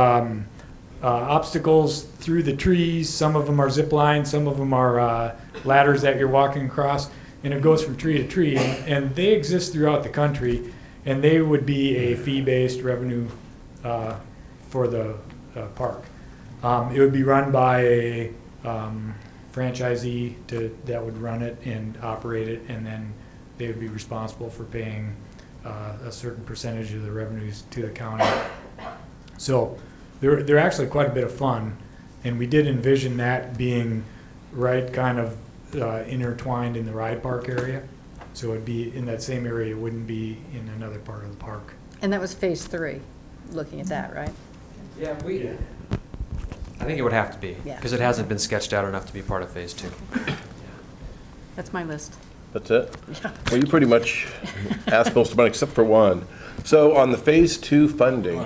obstacles through the trees. Some of them are zip lines, some of them are ladders that you're walking across, and it goes from tree to tree. And they exist throughout the country, and they would be a fee-based revenue for the park. It would be run by a franchisee that would run it and operate it, and then they would be responsible for paying a certain percentage of the revenues to the county. So they're actually quite a bit of fun, and we did envision that being right kind of intertwined in the ride park area. So it'd be in that same area, it wouldn't be in another part of the park. And that was phase 3, looking at that, right? Yeah, I think it would have to be, Yeah. because it hasn't been sketched out enough to be part of Phase 2. That's my list. That's it? Well, you pretty much asked most of mine except for one. So on the Phase 2 funding,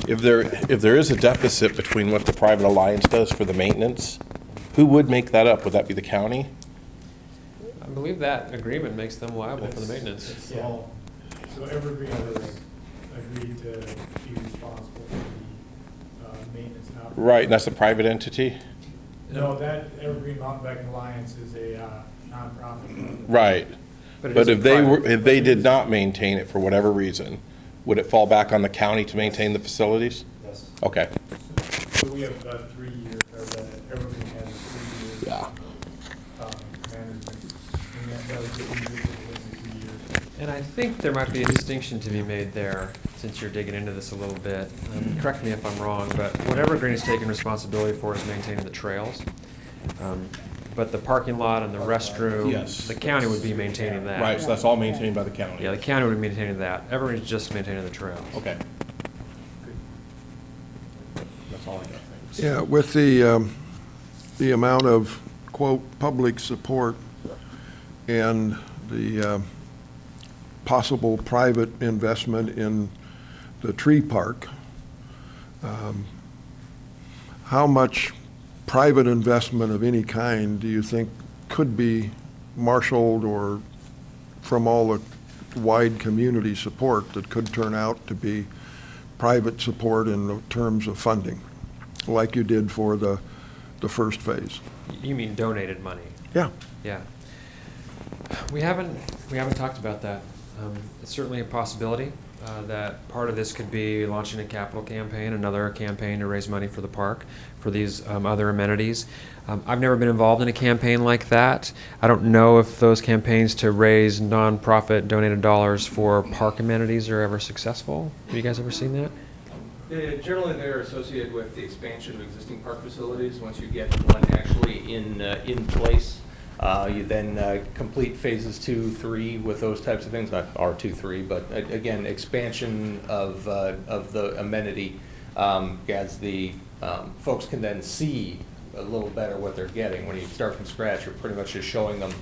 if there is a deficit between what the private alliance does for the maintenance, who would make that up? Would that be the county? I believe that agreement makes them liable for the maintenance. So Evergreen has agreed to be responsible for the maintenance and operation. Right, and that's a private entity? No, that Evergreen Mountain Biking Alliance is a nonprofit. Right. But it But isn't if they private. if they did not maintain it for whatever reason, would it fall back on the county to maintain the facilities? Yes. Okay. So we have 3 years, or the Evergreen has 3 years. Yeah. Management, and that would get reviewed within 3 years. And I think there might be a distinction to be made there, since you're digging into this a little bit. Correct me if I'm wrong, but what Evergreen is taking responsibility for is maintaining the trails. But the parking lot and the restroom, Yes. the county would be maintaining that. Right, so that's all maintained by the county? Yeah, the county would be maintaining that. Evergreen's just maintaining the trails. Okay. That's all I got, thanks. Yeah, with the amount of, quote, public support and the possible private investment in the tree park, how much private investment of any kind do you think could be marshaled or from all the wide community support that could turn out to be private support in terms of funding, like you did for the first phase? You mean donated money? Yeah. Yeah. We haven't talked about that. It's certainly a possibility that part of this could be launching a capital campaign, another campaign to raise money for the park, for these other amenities. I've never been involved in a campaign like that. I don't know if those campaigns to raise nonprofit donated dollars for park amenities are ever successful. Have you guys ever seen that? Generally, they're associated with the expansion of existing park facilities. Once you get one actually in place, you then complete phases 2, 3 with those types of things, not R2, 3, but again, expansion of the amenity as the folks can then see a little better what they're getting. When you start from scratch, you're pretty much just showing them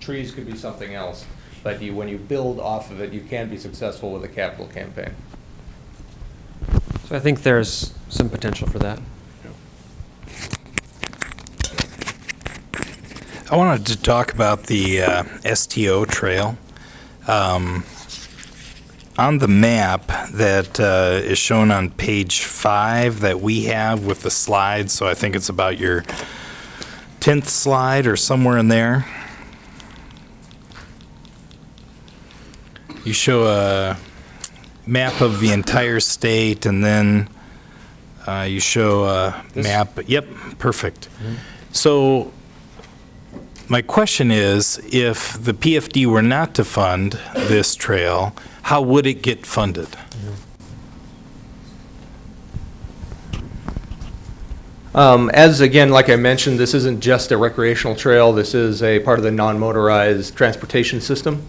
trees could be something else, but when you build off of it, you can be successful with a capital campaign. So I think there's some potential for that. I wanted to talk about the STO trail. On the map that is shown on page 5 that we have with the slides, so I think it's about your 10th slide or somewhere in there. You show a map of the entire state, and then you show a map. Yep, perfect. So my question is, if the PFD were not to fund this trail, how would it get funded? As again, like I mentioned, this isn't just a recreational trail. This is a part of the non-motorized transportation system.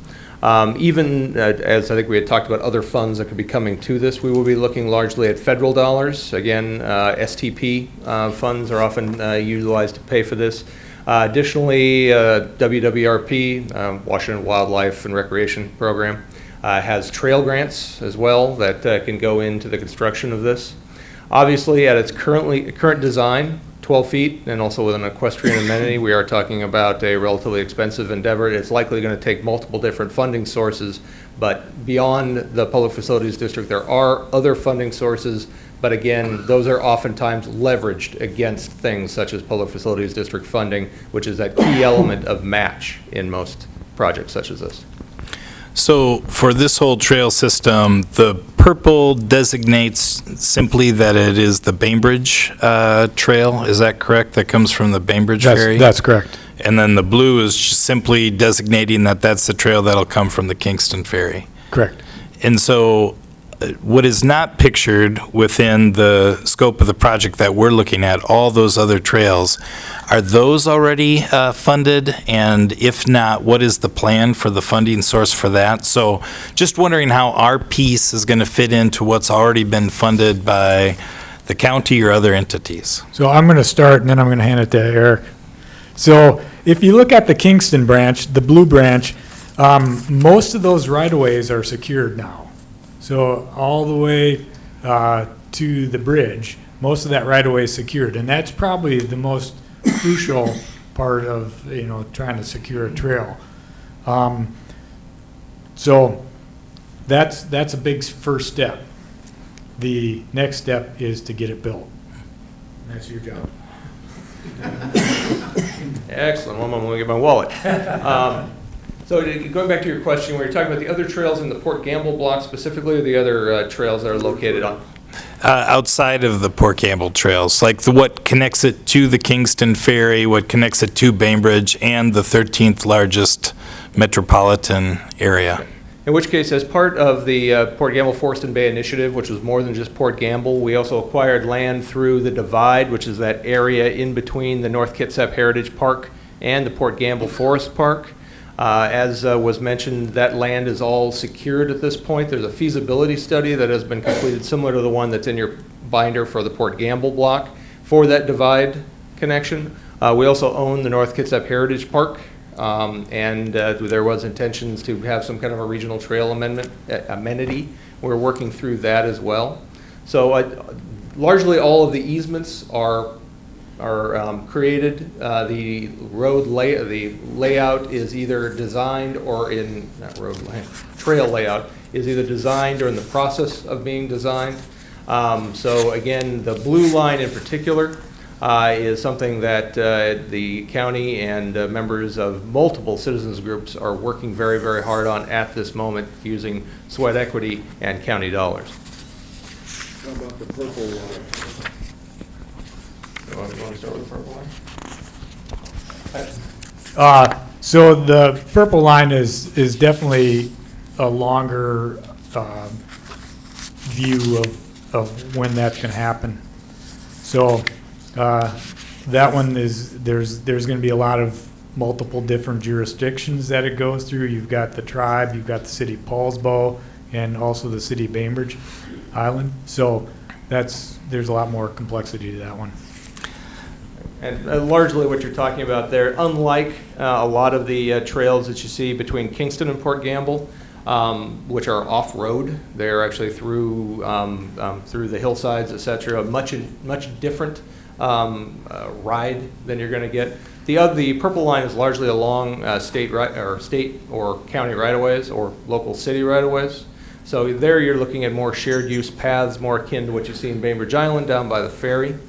Even as I think we had talked about other funds that could be coming to this, we will be looking largely at federal dollars. Again, STP funds are often utilized to pay for this. Additionally, WWRP, Washington Wildlife and Recreation Program, Has trail grants as well that can go into the construction of this. Obviously, at its current design, 12 feet, and also with an equestrian amenity, we are talking about a relatively expensive endeavor. It's likely going to take multiple different funding sources, but beyond the Public Facilities District, there are other funding sources, but again, those are oftentimes leveraged against things such as Public Facilities District funding, which is that key element of match in most projects such as this. So for this whole trail system, the purple designates simply that it is the Bainbridge Trail, is that correct? That comes from the Bainbridge Ferry? That's correct. And then the blue is just simply designating that that's the trail that'll come from the Kingston Ferry. Correct. And so what is not pictured within the scope of the project that we're looking at, all those other trails, are those already funded? And if not, what is the plan for the funding source for that? So just wondering how our piece is going to fit into what's already been funded by the county or other entities. So I'm going to start, and then I'm going to hand it to Eric. So if you look at the Kingston branch, the blue branch, most of those right-of-ways are secured now. So all the way to the bridge, most of that right-of-way is secured, and that's probably the most crucial part of, trying to secure a trail. So that's a big first step. The next step is to get it built. And that's your job. Excellent. One moment, let me get my wallet. So going back to your question, we were talking about the other trails in the Port Gamble block specifically, or the other trails that are located on? Outside of the Port Campbell trails, like what connects it to the Kingston Ferry, what connects it to Bainbridge, and the 13th largest metropolitan area. In which case, as part of the Port Gamble Forest and Bay Initiative, which was more than just Port Gamble, we also acquired land through the Divide, which is that area in between the North Kitsap Heritage Park and the Port Gamble Forest Park. As was mentioned, that land is all secured at this point. There's a feasibility study that has been completed similar to the one that's in your binder for the Port Gamble block for that Divide connection. We also own the North Kitsap Heritage Park, and there was intentions to have some kind of a regional trail amenity. We're working through that as well. So largely all of the easements are created. The layout is either designed or trail layout is either designed or in the process of being designed. So again, the blue line in particular is something that the county and members of multiple citizens groups are working very, very hard on at this moment using sweat equity and county dollars. How about the purple line? You want to start with the purple line? So the purple line is definitely a longer view of when that's going to happen. So that one there's going to be a lot of multiple different jurisdictions that it goes through. You've got the tribe, you've got the city of Paulsbo, and also the city of Bainbridge Island. So there's a lot more complexity to that one. And largely what you're talking about there, unlike a lot of the trails that you see between Kingston and Port Gamble, which are off-road, they're actually through the hillsides, et cetera, a much different ride than you're going to get. The purple line is largely along state or county right-of-ways or local city right-of-ways. So there you're looking at more shared use paths, more akin to what you see in Bainbridge Island down by the ferry.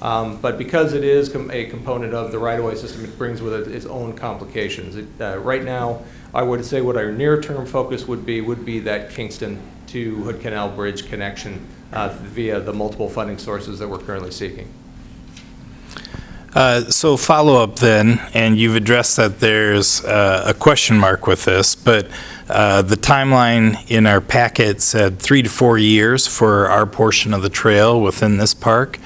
But because it is a component of the right-of-way system, it brings with it its own complications. Right now, I would say what our near-term focus would be that Kingston to Hood Canal Bridge connection via the multiple funding sources that we're currently seeking. So follow-up then, and you've addressed that there's a question mark with this, but the timeline in our packet said 3 to 4 years for our portion of the trail within this park.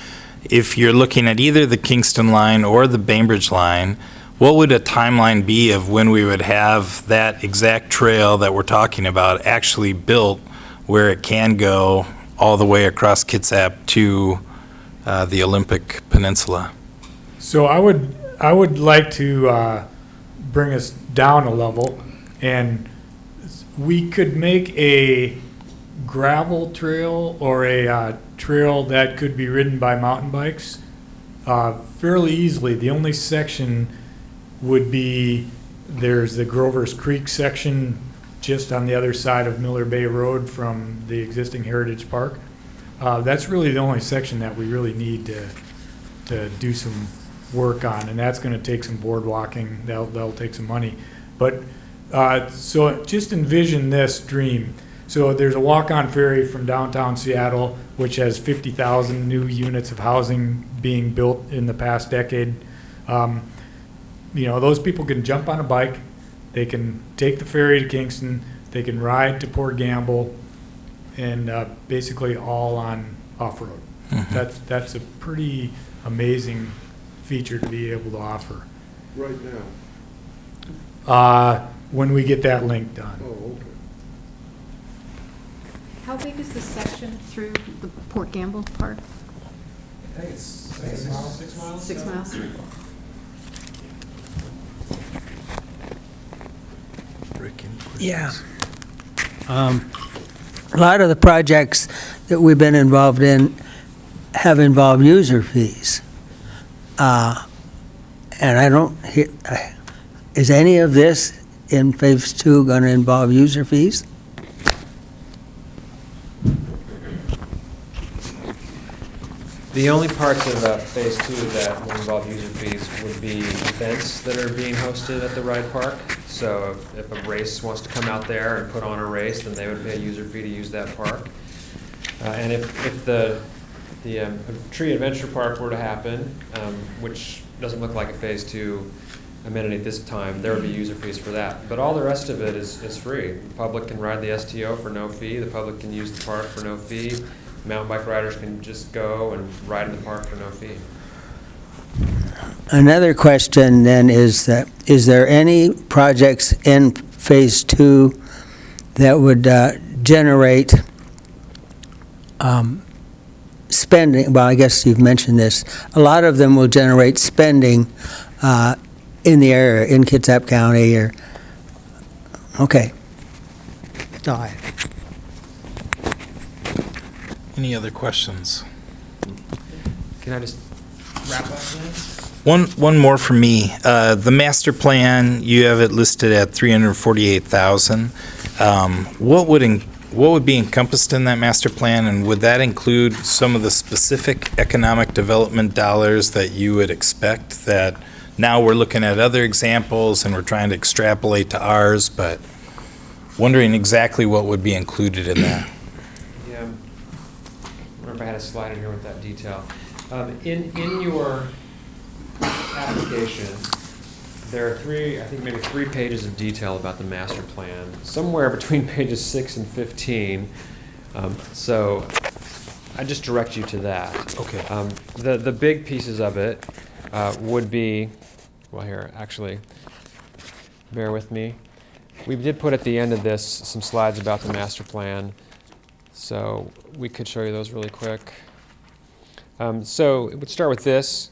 If you're looking at either the Kingston line or the Bainbridge line, what would a timeline be of when we would have that exact trail that we're talking about actually built where it can go all the way across Kitsap to the Olympic Peninsula? So I would like to bring us down a level and we could make a gravel trail or a trail that could be ridden by mountain bikes fairly easily. The only section would be, there's the Grover's Creek section just on the other side of Miller Bay Road from the existing Heritage Park. That's really the only section that we really need to do some work on, and that's going to take some board walking. That'll take some money. But so just envision this dream. So there's a walk-on ferry from downtown Seattle, which has 50,000 new units of housing being built in the past decade. Those people can jump on a bike, they can take the ferry to Kingston, they can ride to Port Gamble, and basically all on off-road. That's a pretty amazing feature to be able to offer. Right now. When we get that link done. Oh, okay. How big is the section through the Port Gamble Park? I think it's 6 miles. 6 miles? 6 miles? Yeah. A lot of the projects that we've been involved in have involved user fees. And I don't hear, is any of this in phase 2 going to involve user fees? The only parts of phase 2 that will involve user fees would be events that are being hosted at the ride park. So if a race wants to come out there and put on a race, then they would pay a user fee to use that park. And if the Tree Adventure Park were to happen, which doesn't look like a phase 2 amenity at this time, there would be user fees for that. But all the rest of it is free. The public can ride the STO for no fee. The public can use the park for no fee. Mountain bike riders can just go and ride in the park for no fee. Another question then is that, is there any projects in phase 2 that would generate spending? Well, I guess you've mentioned this. A lot of them will generate spending in the area, in Kitsap County, or, okay. That's all I have. Any other questions? Can I just wrap up then? One more from me. The master plan, you have it listed at $348,000. What would be encompassed in that master plan, and would that include some of the specific economic development dollars that you would expect? That now we're looking at other examples and we're trying to extrapolate to ours, but wondering exactly what would be included in that. Yeah. I wonder if I had a slide in here with that detail. In your application, there are maybe three pages of detail about the master plan, somewhere between pages 6 and 15. So I just direct you to that. Okay. The big pieces of it would be, well, here, actually, bear with me. We did put at the end of this some slides about the master plan, so we could show you those really quick. So it would start with this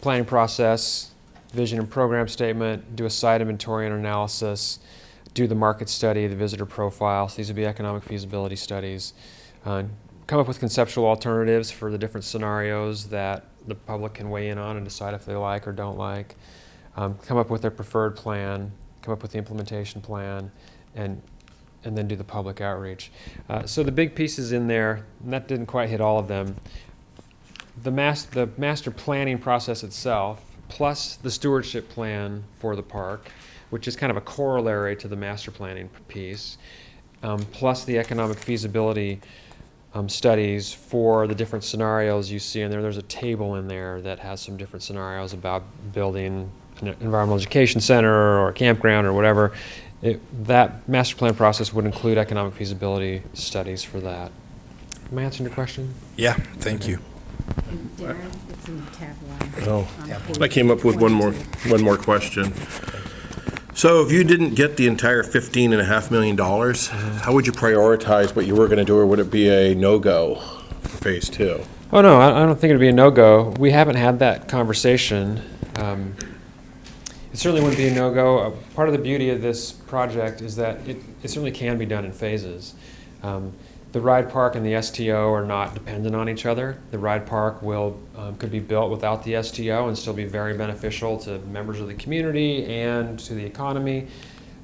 planning process, vision and program statement, do a site inventory and analysis, do the market study, the visitor profile. So these would be economic feasibility studies. Come up with conceptual alternatives for the different scenarios that the public can weigh in on and decide if they like or don't like. Come up with their preferred plan, come up with the implementation plan, and then do the public outreach. So the big pieces in there, and that didn't quite hit all of them. The master planning process itself, plus the stewardship plan for the park, which is kind of a corollary to the master planning piece, plus the economic feasibility studies for the different scenarios you see in there. There's a table in there that has some different scenarios about building an environmental education center or a campground or whatever. That master plan process would include economic feasibility studies for that. Am I answering your question? Yeah, thank you. And Darren, it's in tab 1. Oh, on page I came up with one more question. So if you didn't get the entire $15.5 million, how would you prioritize what you were going to do, or would it be a no-go for phase 2? Oh, no, I don't think it'd be a no-go. We haven't had that conversation. it certainly wouldn't be a no-go. Part of the beauty of this project is that it certainly can be done in phases. The ride park and the STO are not dependent on each other. The ride park could be built without the STO and still be very beneficial to members of the community and to the economy,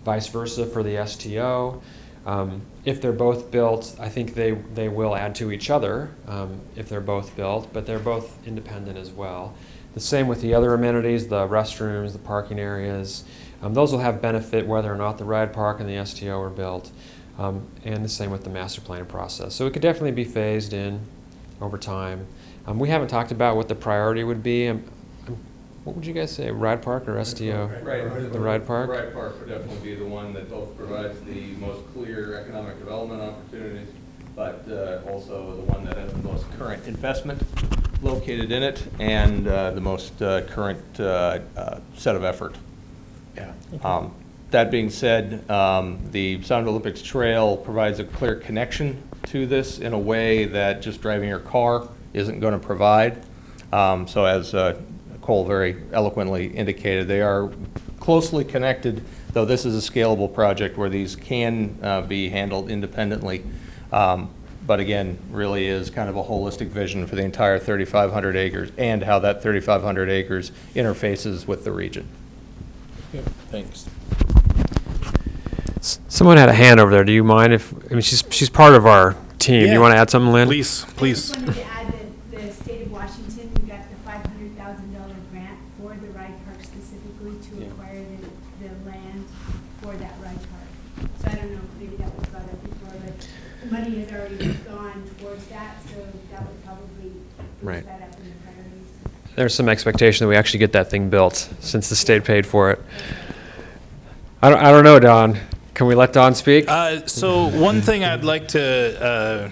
vice versa for the STO. If they're both built, I think they will add to each other if they're both built, but they're both independent as well. The same with the other amenities, the restrooms, the parking areas. Those will have benefit whether or not the ride park and the STO are built. And the same with the master planning process. So it could definitely be phased in over time. We haven't talked about what the priority would be. What would you guys say, ride park or STO? Right. The ride park? The ride park would definitely be the one that both provides the most clear economic development opportunities, but also the one that has the most current investment located in it and the most current set of effort. Yeah. That being said, the Sound Olympics Trail provides a clear connection to this in a way that just driving your car isn't going to provide. So as Cole very eloquently indicated, they are closely connected, though this is a scalable project where these can be handled independently. But again, really is kind of a holistic vision for the entire 3,500 acres and how that 3,500 acres interfaces with the region. Thanks. Someone had a hand over there. Do you mind if, she's part of our team. Do Yeah. you want to add something, Lynn? Please. I just wanted to add that the state of Washington, we got the $500,000 grant for the ride park specifically to acquire the land for that ride park. So I don't know, maybe that was brought up before, but the money has already gone towards that, so that would probably Right. push that up in the priorities. There's some expectation that we actually get that thing built since the state paid for it. I don't know, Don. Can we let Don speak? So one thing I'd like to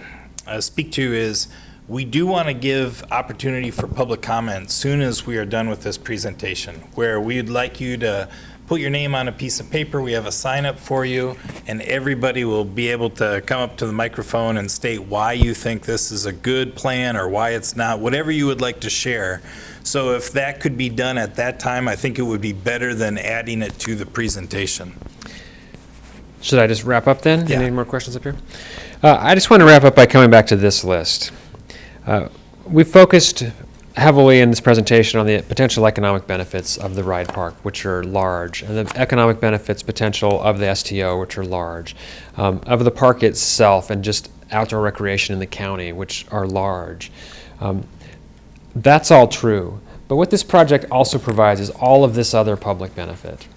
speak to is we do want to give opportunity for public comment soon as we are done with this presentation, where we'd like you to put your name on a piece of paper. We have a sign up for you, and everybody will be able to come up to the microphone and state why you think this is a good plan or why it's not, whatever you would like to share. So if that could be done at that time, I think it would be better than adding it to the presentation. Should I just wrap up then? Yeah. Any more questions up here? I just want to wrap up by coming back to this list. We focused heavily in this presentation on the potential economic benefits of the ride park, which are large, and the economic benefits potential of the STO, which are large, of the park itself and just outdoor recreation in the county, which are large. That's all true. But what this project also provides is all of this other public benefit.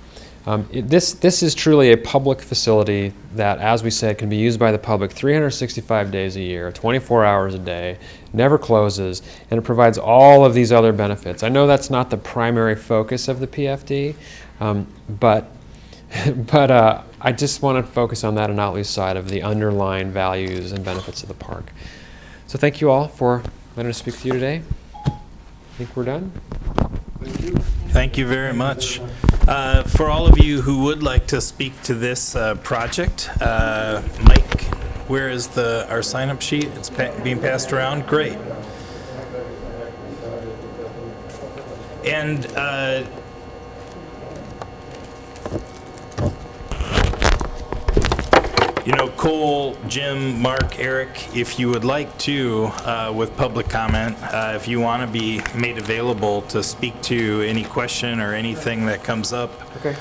This is truly a public facility that, as we said, can be used by the public 365 days a year, 24 hours a day, never closes, and it provides all of these other benefits. I know that's not the primary focus of the PFD, but I just want to focus on that and not lose sight of the underlying values and benefits of the park. So thank you all for letting us speak to you today. I think we're done. Thank you very much. For all of you who would like to speak to this project, Mike, where is our sign-up sheet? It's being passed around? Great. And Cole, Jim, Mark, Eric, if you would like to, with public comment, if you want to be made available to speak to any question or anything that comes up, Okay.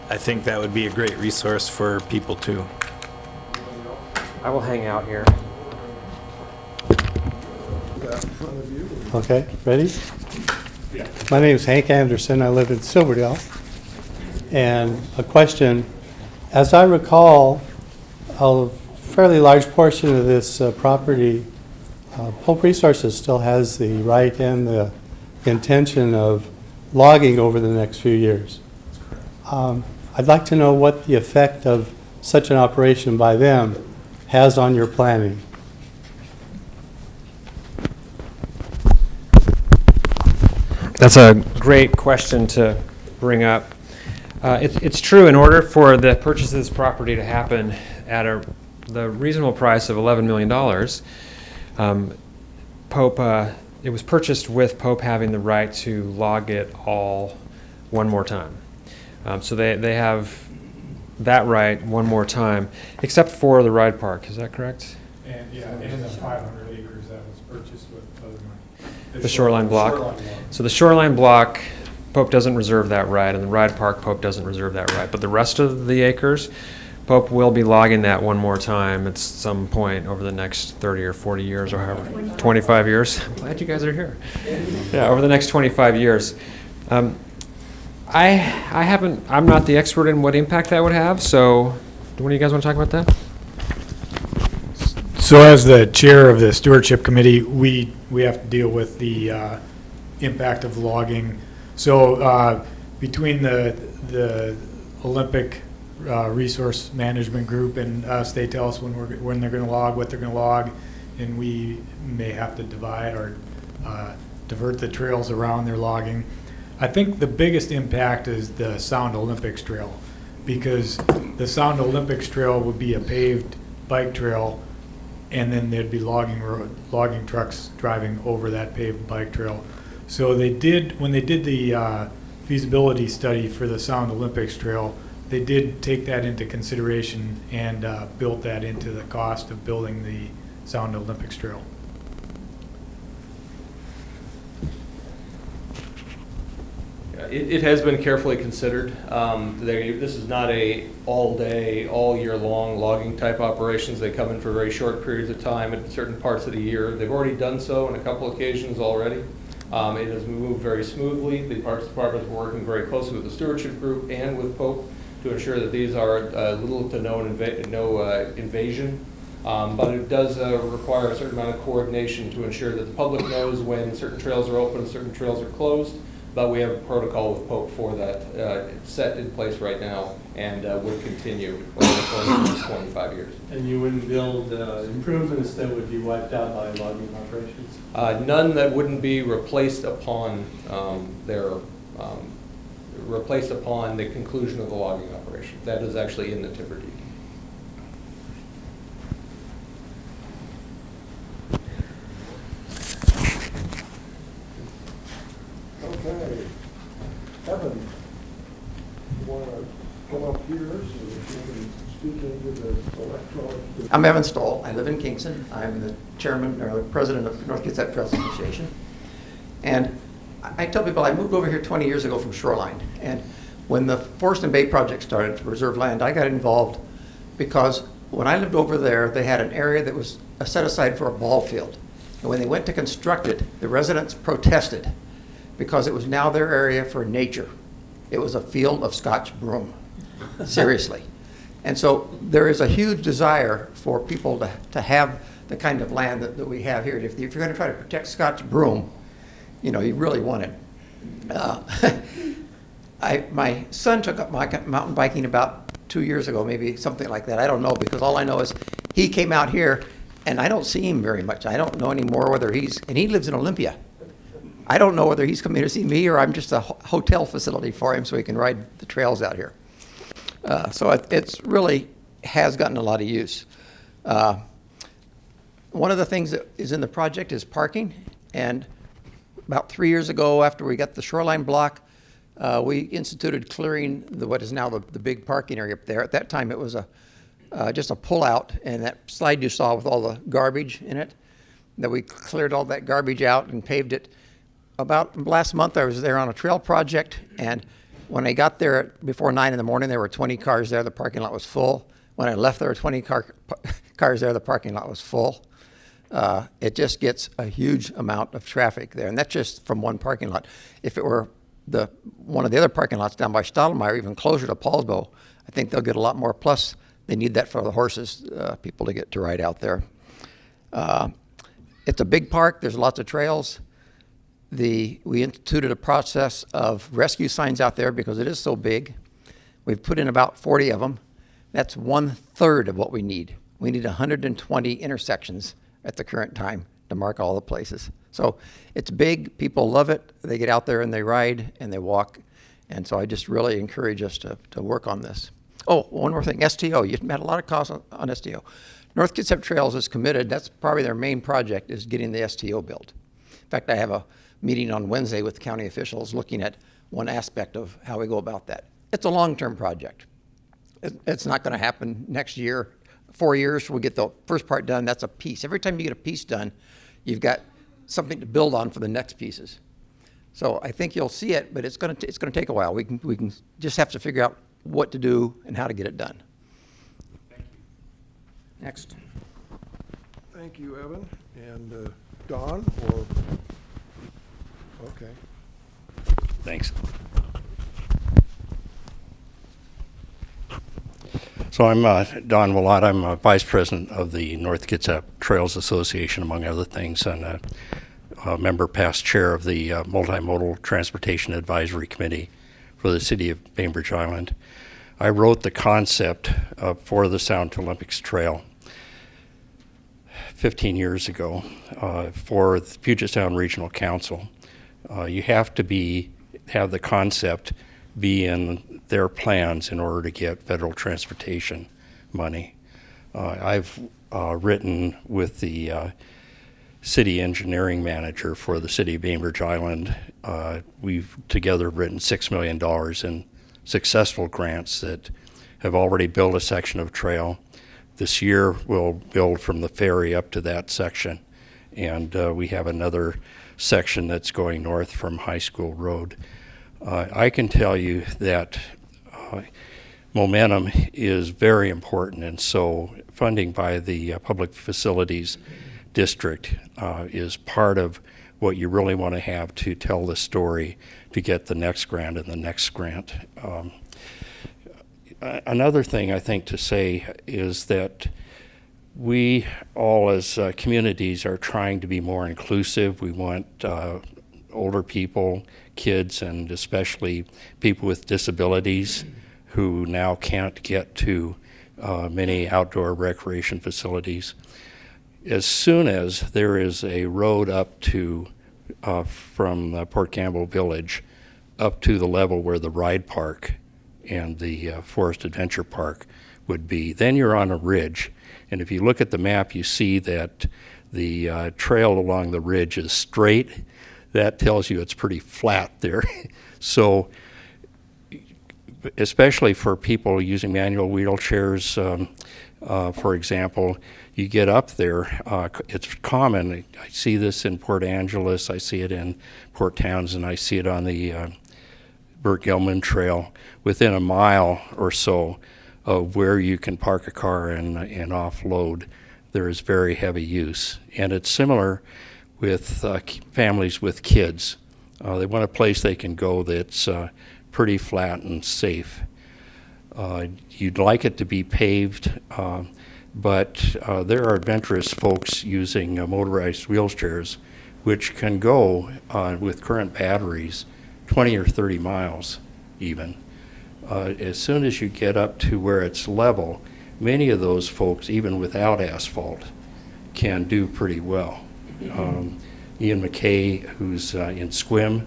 I think that would be a great resource for people too. I will hang out here. Okay, ready? My name is Hank Anderson. I live in Silverdale. And a question, as I recall, a fairly large portion of this property, Pope Resources still has the right and the intention of logging over the next few years. I'd like to know what the effect of such an operation by them has on your planning. That's a great question to bring up. It's true, in order for the purchase of this property to happen at the reasonable price of $11 million, Pope, it was purchased with Pope having the right to log it all one more time. So they have that right one more time, except for the ride park. Is that correct? And, yeah, and the 500 acres that was purchased with other money. The shoreline block. So the shoreline block, Pope doesn't reserve that right, and the ride park, Pope doesn't reserve that right. But the rest of the acres, Pope will be logging that one more time at some point over the next 30 or 40 years, or however, 25 years. I'm glad you guys are here. Yeah, over the next 25 years. I'm not the expert in what impact that would have, so one of you guys want to talk about that? So as the chair of the stewardship committee, we have to deal with the impact of logging. So between the Olympic resource management group and us, they tell us when they're going to log, what they're going to log, and we may have to divide or divert the trails around their logging. I think the biggest impact is the Sound Olympics Trail, because the Sound Olympics Trail would be a paved bike trail, and then there'd be logging trucks driving over that paved bike trail. So when they did the feasibility study for the Sound Olympics Trail, they did take that into consideration and built that into the cost of building the Sound Olympics Trail. It has been carefully considered. This is not a all-day, all-year-long logging type operations. They come in for very short periods of time at certain parts of the year. They've already done so on a couple occasions already. It has moved very smoothly. The Parks Department is working very closely with the stewardship group and with Pope to ensure that these are little to no invasion. But it does require a certain amount of coordination to ensure that the public knows when certain trails are open and certain trails are closed. But we have a protocol with Pope for that set in place right now, and would continue over the course of the next 25 years. And you wouldn't build improvements that would be wiped out by logging operations? None that wouldn't be replaced upon the conclusion of the logging operation. That is actually in the timber deed. Okay. Evan, you want to come up here so that you can speak into the electronic? I'm Evan Stoll. I live in Kingston. I'm the chairman or the president of North Kitsap Trails Association. And I tell people I moved over here 20 years ago from Shoreline. And when the Forest and Bay project started to reserve land, I got involved because when I lived over there, they had an area that was set aside for a ball field. And when they went to construct it, the residents protested because it was now their area for nature. It was a field of Scotch broom, seriously. And so there is a huge desire for people to have the kind of land that we have here. If you're going to try to protect Scotch broom, you really want it. My son took up mountain biking about 2 years ago, maybe something like that. I don't know, because all I know is he came out here, and I don't see him very much. I don't know anymore whether and he lives in Olympia. I don't know whether he's coming to see me or I'm just a hotel facility for him so he can ride the trails out here. So it's really has gotten a lot of use. One of the things that is in the project is parking. And about 3 years ago, after we got the shoreline block, we instituted clearing what is now the big parking area up there. At that time, it was just a pull-out, and that slide you saw with all the garbage in it, that we cleared all that garbage out and paved it. About last month, I was there on a trail project, and when I got there before 9 in the morning, there were 20 cars there. The parking lot was full. When I left, there were 20 cars there. The parking lot was full. It just gets a huge amount of traffic there, and that's just from one parking lot. If it were one of the other parking lots down by Stottlemyre, even closer to Paulsbo, I think they'll get a lot more. Plus, they need that for the horses, people to get to ride out there. It's a big park. There's lots of trails. We instituted a process of rescue signs out there because it is so big. We've put in about 40 of them. That's 1/3 of what we need. We need 120 intersections at the current time to mark all the places. So it's big. People love it. They get out there and they ride and they walk. And so I just really encourage us to work on this. Oh, one more thing, STO. You've had a lot of costs on STO. North Kitsap Trails is committed. That's probably their main project, is getting the STO built. In fact, I have a meeting on Wednesday with county officials looking at one aspect of how we go about that. it's a long-term project. It's not going to happen next year. 4 years, we'll get the first part done. That's a piece. Every time you get a piece done, you've got something to build on for the next pieces. So I think you'll see it, but it's going to take a while. We can just have to figure out what to do and how to get it done. Thank you. Next. Thank you, Evan. And Don, or, okay. Thanks. So I'm Don Willott. I'm Vice President of the North Kitsap Trails Association, among other things, and a member past chair of the Multimodal Transportation Advisory Committee for the City of Bainbridge Island. I wrote the concept for the Sound to Olympics Trail 15 years ago for the Puget Sound Regional Council. You have to have the concept be in their plans in order to get federal transportation money. I've written with the city engineering manager for the city of Bainbridge Island. We've together written $6 million in successful grants that have already built a section of trail. This year we'll build from the ferry up to that section, and we have another section that's going north from High School Road. I can tell you that momentum is very important, and so funding by the Public Facilities District is part of what you really want to have to tell the story to get the next grant and the next grant. Another thing I think to say is that we all as communities are trying to be more inclusive. We want older people, kids, and especially people with disabilities who now can't get to many outdoor recreation facilities. As soon as there is a road up to, from Port Campbell Village up to the level where the ride park and the Forest Adventure Park would be, then you're on a ridge. And if you look at the map, you see that the trail along the ridge is straight. That tells you it's pretty flat there. So especially for people using manual wheelchairs, for example, you get up there, it's common. I see this in Port Angeles, I see it in Port Townsend, I see it on the Burt Gilman Trail. Within a mile or so of where you can park a car and offload, there is very heavy use. And it's similar with families with kids. They want a place they can go that's pretty flat and safe. You'd like it to be paved, but there are adventurous folks using motorized wheelchairs which can go with current batteries 20 or 30 miles even. As soon as you get up to where it's level, many of those folks, even without asphalt, can do pretty well. Ian McKay, who's in Squim,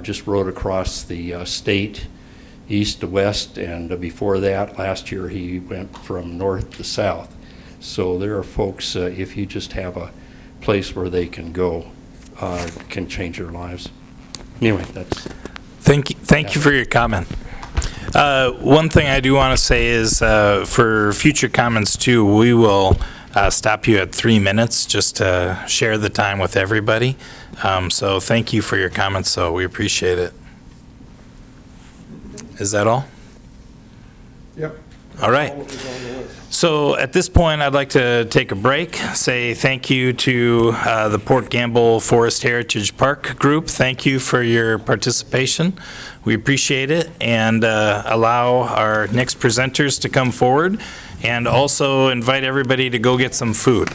just rode across the state east to west, and before that, last year, he went from north to south. So there are folks, if you just have a place where they can go, can change their lives. Anyway, that's... Thank you for your comment. One thing I do want to say is for future comments too, we will stop you at 3 minutes just to share the time with everybody. So thank you for your comments, so we appreciate it. Is that all? Yep. All right. So at this point, I'd like to take a break, say thank you to the Port Gamble Forest Heritage Park Group. Thank you for your participation. We appreciate it, and allow our next presenters to come forward, and also invite everybody to go get some food.